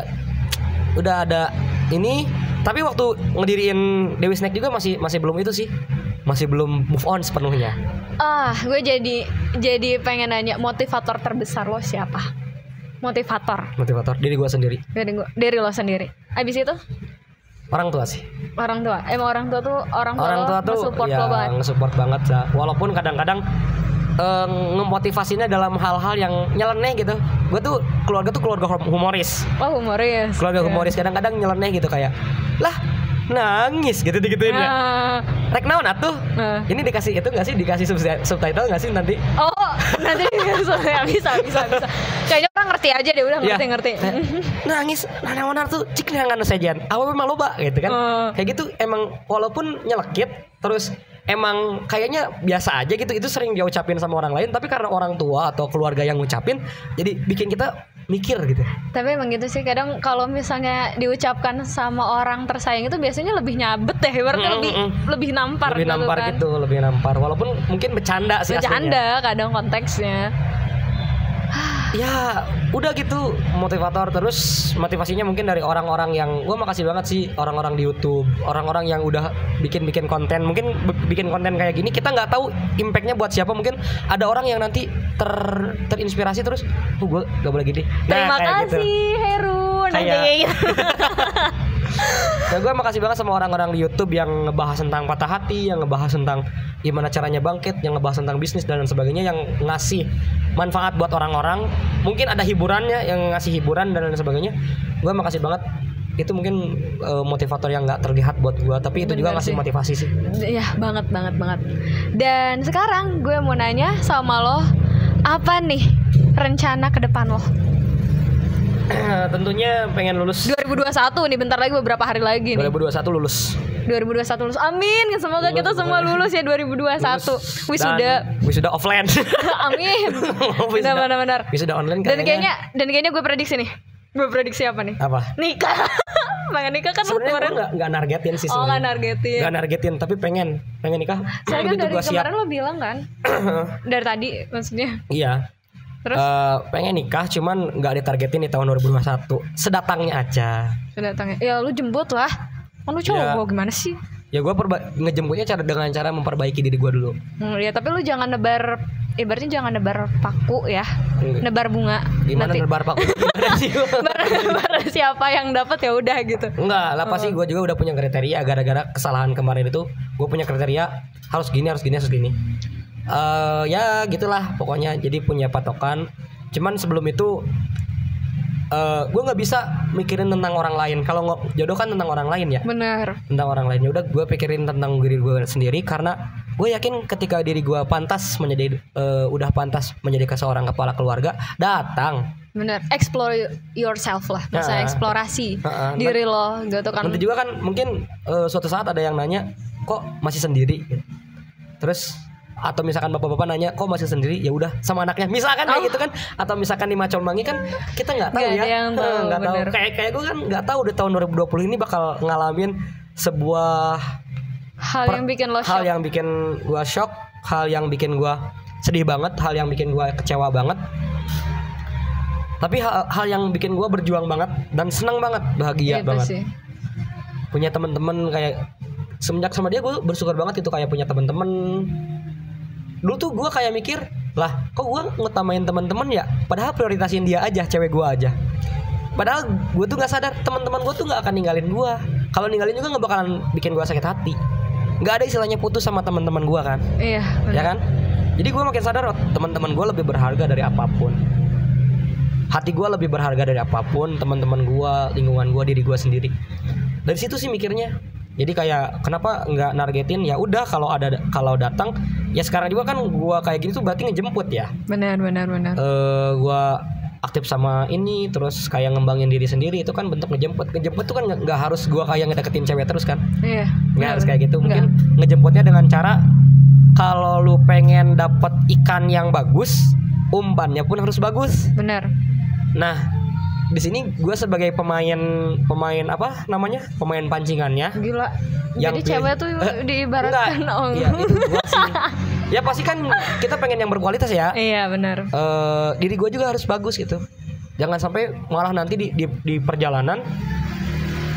udah ada ini. Tapi waktu ngediriin Dewi Snack juga masih belum itu sih. Masih belum move on sepenuhnya. Gue jadi pengen nanya, motivator terbesar lo siapa? Motivator diri gue sendiri. Diri lo sendiri. Abis itu orang tua sih. Orang tua tuh orang tua tuh nge-support ya, lo banget. Nge-support banget lah. Walaupun kadang-kadang ngemotivasinya dalam hal-hal yang nyeleneh gitu. Gue tuh keluarga humoris. Oh, humoris. Keluarga humoris, kadang-kadang nyeleneh gitu, kayak lah nangis gitu digituin ya. Rek naon atuh? Ini dikasih itu enggak sih, dikasih subtitle enggak sih nanti? Oh, nanti bisa. Kayaknya orang ngerti aja deh, udah ngerti. Nangis naon atuh cik nangan sajian. Apa memang loba gitu kan. Kayak gitu emang, walaupun nyelekit terus emang kayaknya biasa aja gitu, itu sering dia ucapin sama orang lain, tapi karena orang tua atau keluarga yang ngucapin jadi bikin kita mikir gitu. Tapi emang gitu sih, kadang kalau misalnya diucapkan sama orang tersayang itu biasanya lebih nyabet deh, berarti lebih nampar gitu, lebih nampar walaupun mungkin bercanda sih aslinya. Kadang konteksnya. Ya udah gitu, motivator. Terus motivasinya mungkin dari orang-orang yang, gue makasih banget sih orang-orang di YouTube, orang-orang yang udah bikin konten. Mungkin bikin konten kayak gini kita nggak tahu impactnya buat siapa. Mungkin ada orang yang nanti terinspirasi terus, gue gak boleh gini. Terima kasih gitu. Heru nanti kayak gitu. Nah, gue makasih banget sama orang-orang di YouTube yang ngebahas tentang patah hati, yang ngebahas tentang gimana caranya bangkit, yang ngebahas tentang bisnis dan sebagainya, yang ngasih manfaat buat orang-orang. Mungkin ada hiburannya, yang ngasih hiburan dan sebagainya. Gue makasih banget. Itu mungkin motivator yang nggak terlihat buat gue, tapi itu bener juga ngasih sih. Motivasi sih. Ya banget. Dan sekarang gue mau nanya sama lo, apa nih rencana ke depan lo? Tentunya pengen lulus 2021 nih, bentar lagi, beberapa hari lagi nih. 2021 lulus. Amin. Semoga kita semua lulus ya 2021. Wisuda offline. Amin. Benar. Wisuda online kayaknya. Dan kayaknya gue prediksi nih. Gue prediksi apa nih? Apa? Nikah. Pengen nikah kan sebenarnya gue nggak nargetin sih. Nggak nargetin, tapi pengen nikah. Saya kan dari kemarin lo bilang kan. Dari tadi maksudnya. Iya. Terus? Pengen nikah, cuman nggak ditargetin di tahun 2021. Sedatangnya aja. Ya lu jemput lah. Kan lu cowok gimana sih? Ya gue ngejemputnya dengan cara memperbaiki diri gue dulu. Ya tapi lu jangan nebar, ibaratnya jangan nebar paku ya. Nebar bunga. Gimana nanti nebar paku? Nebar siapa yang dapat ya udah gitu. Enggak lah, pasti gue juga udah punya kriteria. Gara-gara kesalahan kemarin itu, gue punya kriteria harus gini. Ya gitulah pokoknya, jadi punya patokan. Cuman sebelum itu gue nggak bisa mikirin tentang orang lain. Kalau jodoh kan tentang orang lain ya. Benar. Tentang orang lain. Ya udah gue pikirin tentang diri gue sendiri, karena gue yakin ketika diri gue udah pantas menjadi seorang kepala keluarga, datang. Benar. Explore yourself lah. Masa eksplorasi diri lo gitu kan. Nanti juga kan mungkin suatu saat ada yang nanya, kok masih sendiri? Terus atau misalkan bapak-bapak nanya, kok masih sendiri? Ya udah sama anaknya misalkan kayak gitu kan. Atau misalkan di Macombangi kan kita nggak tahu nggak tahu. Kayak gue kan nggak tahu di tahun 2020 ini bakal ngalamin sebuah hal yang bikin lo shock. Hal yang bikin gue shock, hal yang bikin gue sedih banget, hal yang bikin gue kecewa banget. Tapi hal yang bikin gue berjuang banget dan senang banget, bahagia banget sih. Punya teman-teman kayak semenjak sama dia gue bersyukur banget itu, kayak punya teman-teman. Dulu tuh gue kayak mikir, lah kok gue ngutamain teman-teman ya, padahal prioritasin dia aja, cewek gue aja. Padahal gue tuh nggak sadar teman-teman gue tuh nggak akan ninggalin gue. Kalau ninggalin juga nggak bakalan bikin gue sakit hati. Nggak ada istilahnya putus sama teman-teman gue kan. Iya. Ya kan. Jadi gue makin sadar teman-teman gue lebih berharga dari apapun. Hati gue lebih berharga dari apapun, teman-teman gue, lingkungan gue, diri gue sendiri. Dari situ sih mikirnya. Jadi kayak kenapa nggak nargetin, ya udah kalau datang ya. Sekarang juga kan gue kayak gini tuh berarti ngejemput ya. Benar. Gue aktif sama ini, terus kayak ngembangin diri sendiri, itu kan bentuk ngejemput tuh kan nggak harus gue kayak ngedeketin cewek terus kan. Iya. Nggak harus kayak gitu. Mungkin ngejemputnya dengan cara, kalau lu pengen dapet ikan yang bagus, umpannya pun harus bagus. Benar. Nah, di sini gue sebagai pemain apa namanya, pemain pancingannya. Gila. Jadi cewek tuh diibaratkan Iya, itu gue sih. Ya pasti kan kita pengen yang berkualitas ya. Iya benar. Diri gue juga harus bagus gitu. Jangan sampai malah nanti di perjalanan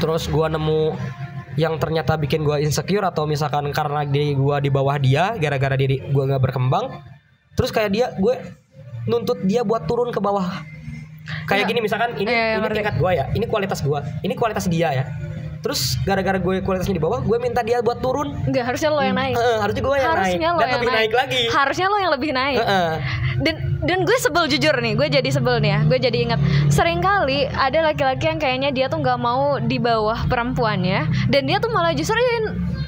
terus gue nemu yang ternyata bikin gue insecure, atau misalkan karena diri gue di bawah dia, gara-gara diri gue nggak berkembang, terus kayak gue nuntut dia buat turun ke bawah. Kayak gini misalkan ini tingkat gue ya, ini kualitas gue, ini kualitas dia ya. Terus gara-gara gue kualitasnya di bawah, gue minta dia buat turun. Enggak, harusnya lo yang naik. Harusnya gue yang naik. Dan lebih naik lagi. Harusnya lo yang lebih naik. Dan gue sebel, jujur nih, gue jadi sebel nih ya. Gue jadi ingat, sering kali ada laki-laki yang kayaknya dia tuh nggak mau di bawah perempuannya, dan dia tuh malah justru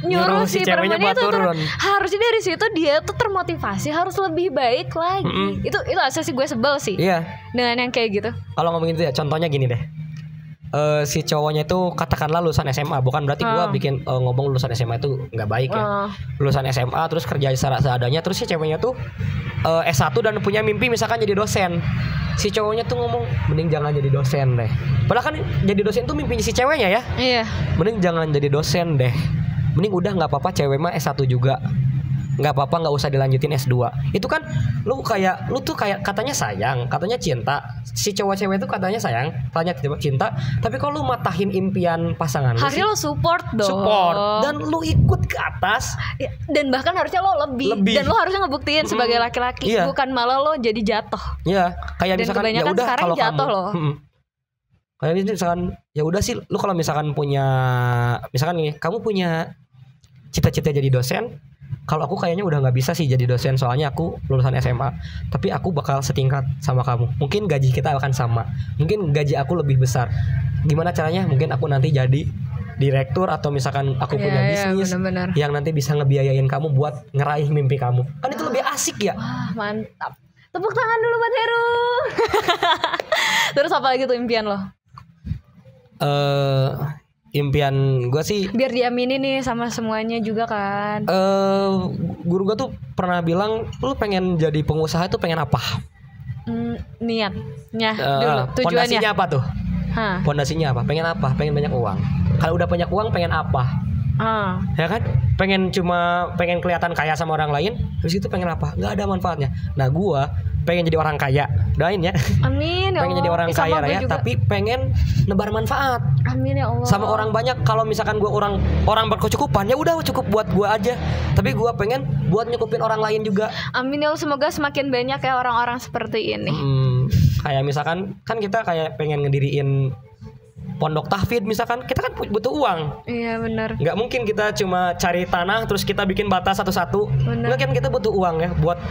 nyuruh si perempuannya itu turun. Harusnya dari situ dia tuh termotivasi harus lebih baik lagi. Itu asal sih gue sebel sih. Iya. Dengan yang kayak gitu. Kalau ngomongin itu ya, contohnya gini deh. Si cowoknya itu katakanlah lulusan SMA, bukan berarti gue bikin ngomong lulusan SMA itu nggak baik ya. Lulusan SMA terus kerja seadanya, terus si ceweknya tuh S1 dan punya mimpi misalkan jadi dosen. Si cowoknya tuh ngomong, mending jangan jadi dosen deh. Padahal kan jadi dosen tuh mimpinya si ceweknya ya. Iya. Mending jangan jadi dosen deh. Mending udah nggak apa-apa, cewek mah S1 juga. nggak apa-apa, nggak usah dilanjutin S2. Itu kan lu tuh kayak katanya sayang, katanya cinta. Si cowok cewek itu katanya sayang, katanya cinta, tapi kalau lu matahin impian pasangan lu harusnya lo support dong. Support dan lu ikut ke atas. Dan bahkan harusnya lo lebih. Dan lo harusnya ngebuktiin sebagai laki-laki, bukan malah lo jadi jatuh. Iya, kayak dan misalkan ya udah kalau jatuh kamu lo. Kayak misalkan ya udah sih, lu kalau misalkan punya, misalkan gini, kamu punya cita-cita jadi dosen. Kalau aku kayaknya udah nggak bisa sih jadi dosen, soalnya aku lulusan SMA. Tapi aku bakal setingkat sama kamu. Mungkin gaji kita akan sama. Mungkin gaji aku lebih besar. Gimana caranya? Mungkin aku nanti jadi direktur, atau misalkan aku punya bisnis bener-bener yang nanti bisa ngebiayain kamu buat ngeraih mimpi kamu. Kan itu lebih asik ya. Wah, mantap. Tepuk tangan dulu buat Heru. Terus apa lagi tuh impian lo? Impian gue sih biar diamini nih sama semuanya juga kan. Guru gue tuh pernah bilang, lu pengen jadi pengusaha itu pengen apa? Niatnya dulu, tujuannya. Pondasinya apa tuh? Pondasinya apa? Pengen apa? Pengen banyak uang. Kalau udah banyak uang pengen apa? Ya kan? Pengen kelihatan kaya sama orang lain. Habis itu pengen apa? Nggak ada manfaatnya. Nah gue pengen jadi orang kaya. Doain ya. Amin ya Allah. Pengen jadi orang kaya raya, tapi pengen nebar manfaat. Amin ya Allah. Sama orang banyak. Kalau misalkan gue orang berkecukupan, ya udah cukup buat gue aja. Tapi gue pengen buat nyukupin orang lain juga. Amin ya Allah. Semoga semakin banyak ya orang-orang seperti ini. Kayak misalkan kan kita kayak pengen ngediriin pondok tahfidz misalkan, kita kan butuh uang. Iya benar. Nggak mungkin kita cuma cari tanah terus kita bikin bata satu-satu. Nggak, kan kita butuh uang ya buat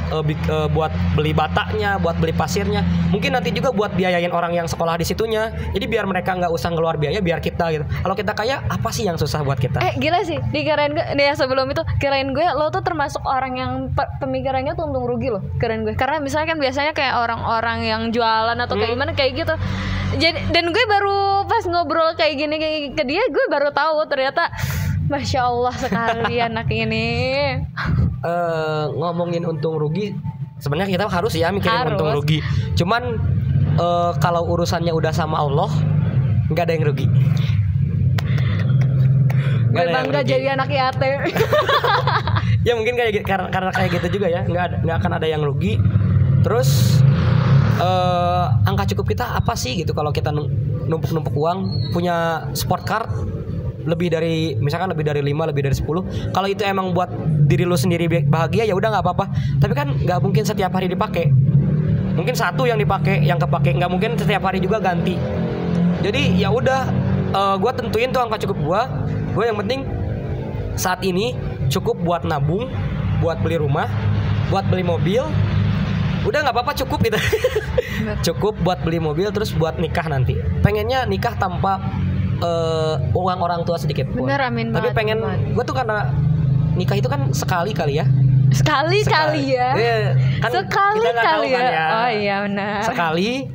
beli batanya, buat beli pasirnya. Mungkin nanti juga buat biayain orang yang sekolah di situnya. Jadi biar mereka nggak usah ngeluar biaya, biar kita gitu. Kalau kita kaya, apa sih yang susah buat kita? Gila sih, dikirain gue nih, sebelum itu kirain gue lo tuh termasuk orang yang pemikirannya tuh untung rugi loh. Kirain gue, karena misalnya kan biasanya kayak orang-orang yang jualan atau kayak gimana kayak gitu. Jadi, dan gue baru pas ngobrol kayak gini ke dia, gue baru tahu ternyata Masya Allah sekali anak ini. Ngomongin untung rugi, sebenarnya kita harus ya mikirin untung rugi. Cuman kalau urusannya udah sama Allah, nggak ada yang rugi. Gue bangga jadi anak yatim. Ya mungkin karena kayak gitu juga ya, nggak akan ada yang rugi. Terus angka cukup kita apa sih gitu? Kalau kita numpuk uang, punya sport card lebih dari 5, lebih dari 10. Kalau itu emang buat diri lu sendiri bahagia, ya udah nggak apa-apa. Tapi kan nggak mungkin setiap hari dipakai. Mungkin satu yang dipakai, yang kepake, nggak mungkin setiap hari juga ganti. Jadi ya udah, gue tentuin tuh angka cukup gue yang penting saat ini cukup buat nabung, buat beli rumah, buat beli mobil. Udah nggak apa-apa, cukup gitu. Cukup buat beli mobil, terus buat nikah nanti. Pengennya nikah tanpa uang orang tua sedikit pun. Bener, amin. Tapi pengen, gue tuh karena nikah itu kan sekali kali ya. Sekali ya. Kan sekali kali ya. Kan ya. Oh iya benar. Sekali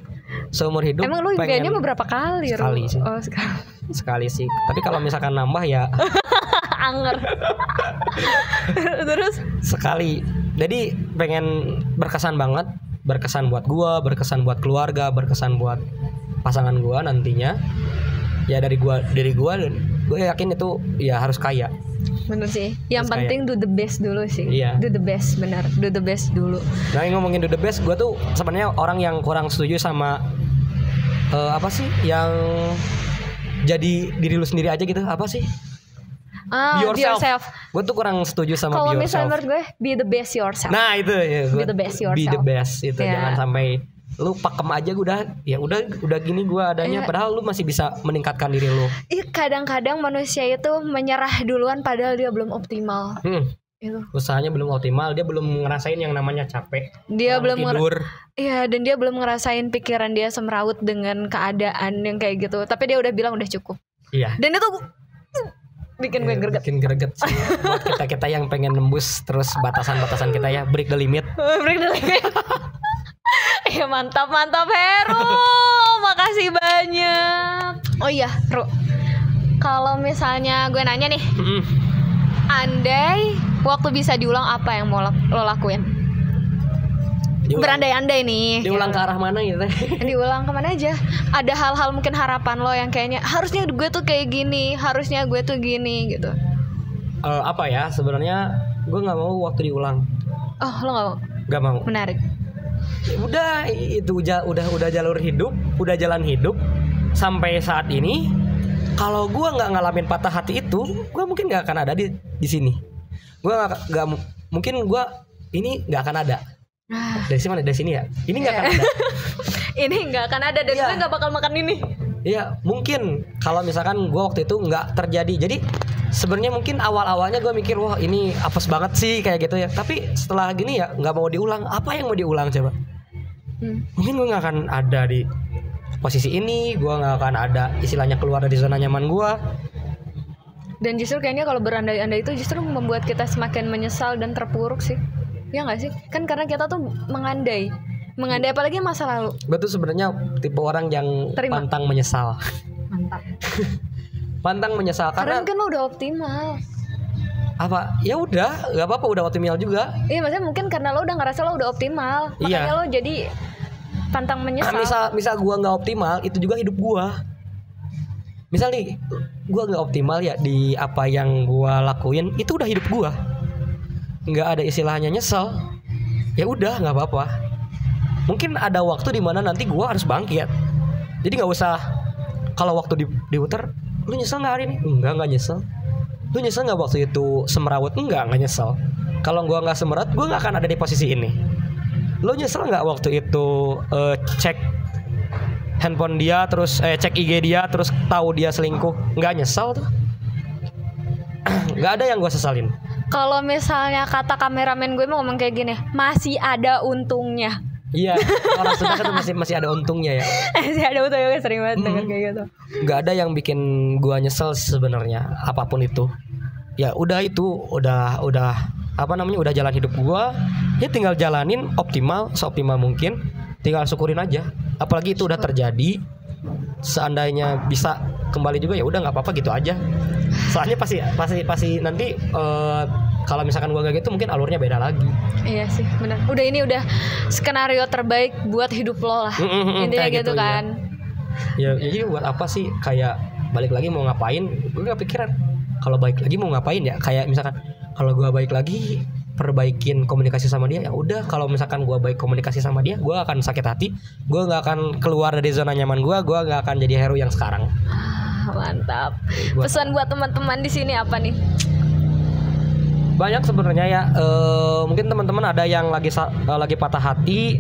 seumur hidup. Emang lu impiannya mau berapa kali? Sekali sih. Oh sekali. Sekali sih. Tapi kalau misalkan nambah ya. Anger. Terus? Sekali. Jadi pengen berkesan banget, berkesan buat gua, berkesan buat keluarga, berkesan buat pasangan gua nantinya. Ya dari gua dan gue yakin itu ya harus kaya. Bener sih. Yang penting do the best dulu sih. Iya. Do the best, benar. Do the best dulu. Nah, ngomongin do the best, gua tuh sebenarnya orang yang kurang setuju sama apa sih yang jadi diri lu sendiri aja gitu, apa sih? Be yourself. Gue tuh kurang setuju sama Kalo be yourself. Kalau misalnya menurut gue, be the best yourself. Nah itu ya, be the best yourself. Be the best itu, jangan sampai lu pakem aja. Udah gini gue adanya, padahal lu masih bisa meningkatkan diri lu. Kadang-kadang manusia itu menyerah duluan padahal dia belum optimal. Itu. Usahanya belum optimal, dia belum ngerasain yang namanya capek. Dia belum tidur. Iya, dan dia belum ngerasain pikiran dia semrawut dengan keadaan yang kayak gitu. Tapi dia udah bilang udah cukup. Iya. Dan itu bikin gue greget. Bikin greget sih. Buat kita yang pengen nembus terus batasan-batasan kita ya, break the limit. Break the limit. Mantap Heru. Makasih banyak. Oh iya, Ru. Kalau misalnya gue nanya nih, andai waktu bisa diulang, apa yang mau lo lakuin? Berandai-andai nih. Diulang ke arah mana gitu? Diulang kemana aja? Ada hal-hal mungkin harapan lo yang kayaknya harusnya gue tuh kayak gini, harusnya gue tuh gini gitu. Apa ya? Sebenarnya Gue nggak mau waktu diulang. Oh, lo nggak mau? Nggak mau. Menarik. Udah itu udah jalur hidup, udah jalan hidup sampai saat ini. Kalau gue nggak ngalamin patah hati itu, gue mungkin nggak akan ada di sini. Gue nggak mungkin gue ini nggak akan ada. Dari sini mana? Dari sini ya. Ini nggak akan ada. Ini nggak akan ada dan gue nggak bakal makan ini. Iya, mungkin kalau misalkan gue waktu itu nggak terjadi. Jadi sebenarnya mungkin awal-awalnya gue mikir wah ini apes banget sih kayak gitu ya. Tapi setelah gini ya nggak mau diulang. Apa yang mau diulang coba? Mungkin gue nggak akan ada di posisi ini. Gue nggak akan ada istilahnya keluar dari zona nyaman gue. Dan justru kayaknya kalau berandai-andai itu justru membuat kita semakin menyesal dan terpuruk sih. Ya nggak sih? Kan karena kita tuh mengandai apalagi masa lalu. Gue tuh sebenarnya tipe orang yang pantang menyesal. Mantap. Pantang menyesal karena kan lo udah optimal. Apa? Ya udah, nggak apa-apa, udah optimal juga. Iya, maksudnya mungkin karena lo udah ngerasa lo udah optimal, makanya lo jadi pantang menyesal. Misal gue nggak optimal, itu juga hidup gue. Misal nih, gue nggak optimal ya di apa yang gue lakuin, itu udah hidup gue. Nggak ada istilahnya nyesel. Ya udah, nggak apa-apa. Mungkin ada waktu di mana nanti gue harus bangkit. Jadi nggak usah kalau waktu diputar, lu nyesel nggak hari ini? Nggak nyesel. Lu nyesel nggak waktu itu semerawut? Nggak nyesel. Kalau gue nggak semerawut, gue nggak akan ada di posisi ini. Lu nyesel nggak waktu itu cek handphone dia, terus cek IG dia, terus tahu dia selingkuh? Nggak nyesel tuh. Nggak ada yang gue sesalin. Kalau misalnya kata kameramen gue mau ngomong kayak gini, masih ada untungnya. Iya, orang Sunda kan masih ada untungnya ya. Masih ada untungnya, sering banget denger kayak gitu. Gak ada yang bikin gua nyesel sebenarnya, apapun itu. Ya udah itu, udah apa namanya, udah jalan hidup gua. Ya tinggal jalanin optimal, seoptimal mungkin. Tinggal syukurin aja. Apalagi itu udah terjadi. Seandainya bisa kembali juga ya udah nggak apa-apa gitu aja. Soalnya pasti nanti kalau misalkan gua gak gitu mungkin alurnya beda lagi. Iya sih, benar. Udah skenario terbaik buat hidup lo lah. Intinya gitu kan. Ya jadi buat apa sih kayak balik lagi mau ngapain? Gue gak pikiran kalau balik lagi mau ngapain ya. Kayak misalkan kalau gua balik lagi perbaikin komunikasi sama dia, ya udah. Kalau misalkan gua baik komunikasi sama dia, gua akan sakit hati. Gua nggak akan keluar dari zona nyaman gua nggak akan jadi hero yang sekarang. Mantap. Pesan buat teman-teman di sini apa nih? Banyak sebenarnya ya. Mungkin teman-teman ada yang lagi patah hati.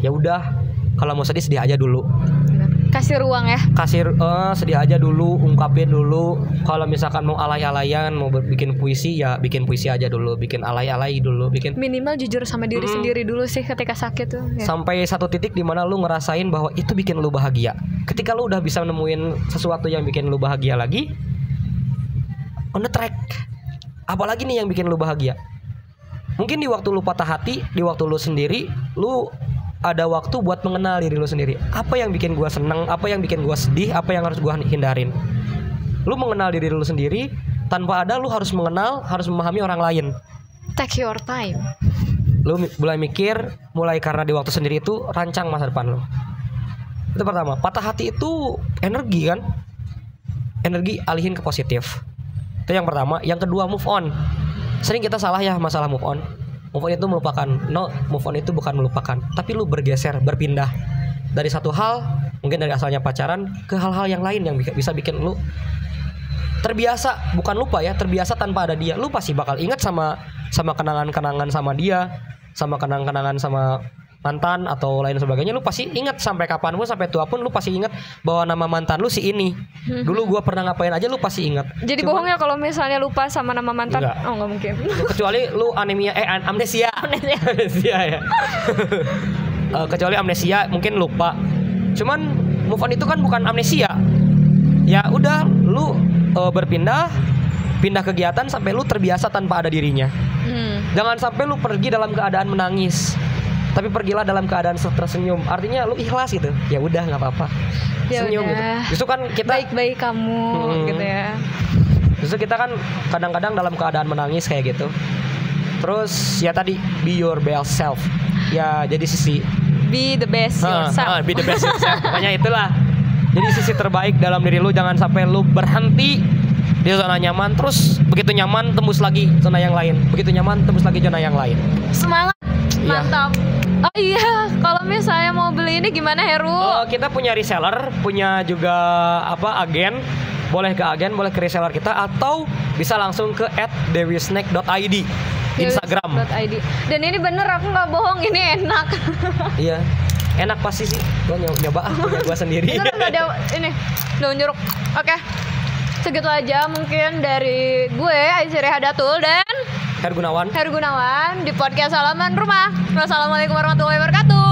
Ya udah, kalau mau sedih aja dulu. Kasih ruang ya. Sedih aja dulu, ungkapin dulu. Kalau misalkan mau alay-alayan, mau bikin puisi ya bikin puisi aja dulu, bikin alay-alay dulu, bikin. Minimal jujur sama diri sendiri dulu sih ketika sakit tuh. Ya. Sampai satu titik di mana lu ngerasain bahwa itu bikin lu bahagia. Ketika lu udah bisa nemuin sesuatu yang bikin lu bahagia lagi, on the track. Apalagi nih yang bikin lu bahagia. Mungkin di waktu lu patah hati, di waktu lu sendiri, lu ada waktu buat mengenal diri lu sendiri. Apa yang bikin gua seneng, apa yang bikin gua sedih, apa yang harus gua hindarin. Lu mengenal diri lu sendiri, tanpa ada lu harus mengenal, harus memahami orang lain. Take your time. Lu mulai mikir, mulai karena di waktu sendiri itu rancang masa depan lu. Itu pertama. Patah hati itu energi kan? Energi alihin ke positif. Itu yang pertama. Yang kedua, move on. Sering kita salah ya masalah move on. Move on itu melupakan. No, move on itu bukan melupakan, tapi lu bergeser, berpindah dari satu hal, mungkin dari asalnya pacaran ke hal-hal yang lain yang bisa bikin lu terbiasa, bukan lupa ya, terbiasa tanpa ada dia. Lu pasti bakal ingat sama kenangan-kenangan sama dia, sama kenangan-kenangan sama mantan atau lain sebagainya. Lu pasti ingat sampai kapanpun, sampai tua pun lu pasti ingat bahwa nama mantan lu si ini. Dulu gua pernah ngapain aja lu pasti ingat. Jadi bohong ya kalau misalnya lupa sama nama mantan? Enggak. Oh, enggak mungkin. Kecuali lu amnesia. Amnesia ya. Kecuali amnesia mungkin lupa. Cuman move on itu kan bukan amnesia. Ya udah, lu pindah kegiatan sampai lu terbiasa tanpa ada dirinya. Jangan sampai lu pergi dalam keadaan menangis, tapi pergilah dalam keadaan tersenyum. Artinya lu ikhlas gitu. Ya udah, nggak apa-apa. Senyum gitu. Justru kan kita baik-baik kamu gitu ya. Justru kita kan kadang-kadang dalam keadaan menangis kayak gitu. Terus ya tadi be your best self. Ya jadi be the best yourself. Be the best yourself. Pokoknya itulah. Jadi sisi terbaik dalam diri lu, jangan sampai lu berhenti di zona nyaman, terus begitu nyaman tembus lagi zona yang lain, begitu nyaman tembus lagi zona yang lain. Semangat, Iya. mantap. Oh iya, kalau misalnya mau beli ini gimana Heru? Kita punya reseller, punya juga agen. Boleh ke agen, boleh ke reseller kita, atau bisa langsung ke @dewisnack.id Instagram. .id. Dan ini bener, aku nggak bohong, ini enak. Iya, enak pasti sih. Gua nyoba punya gua sendiri. Itu udah ada ini daun jeruk. Oke, segitu aja mungkin dari gue Aisyah Hadatul dan Heru Gunawan di podcast Halaman Rumah. Wassalamualaikum warahmatullahi wabarakatuh.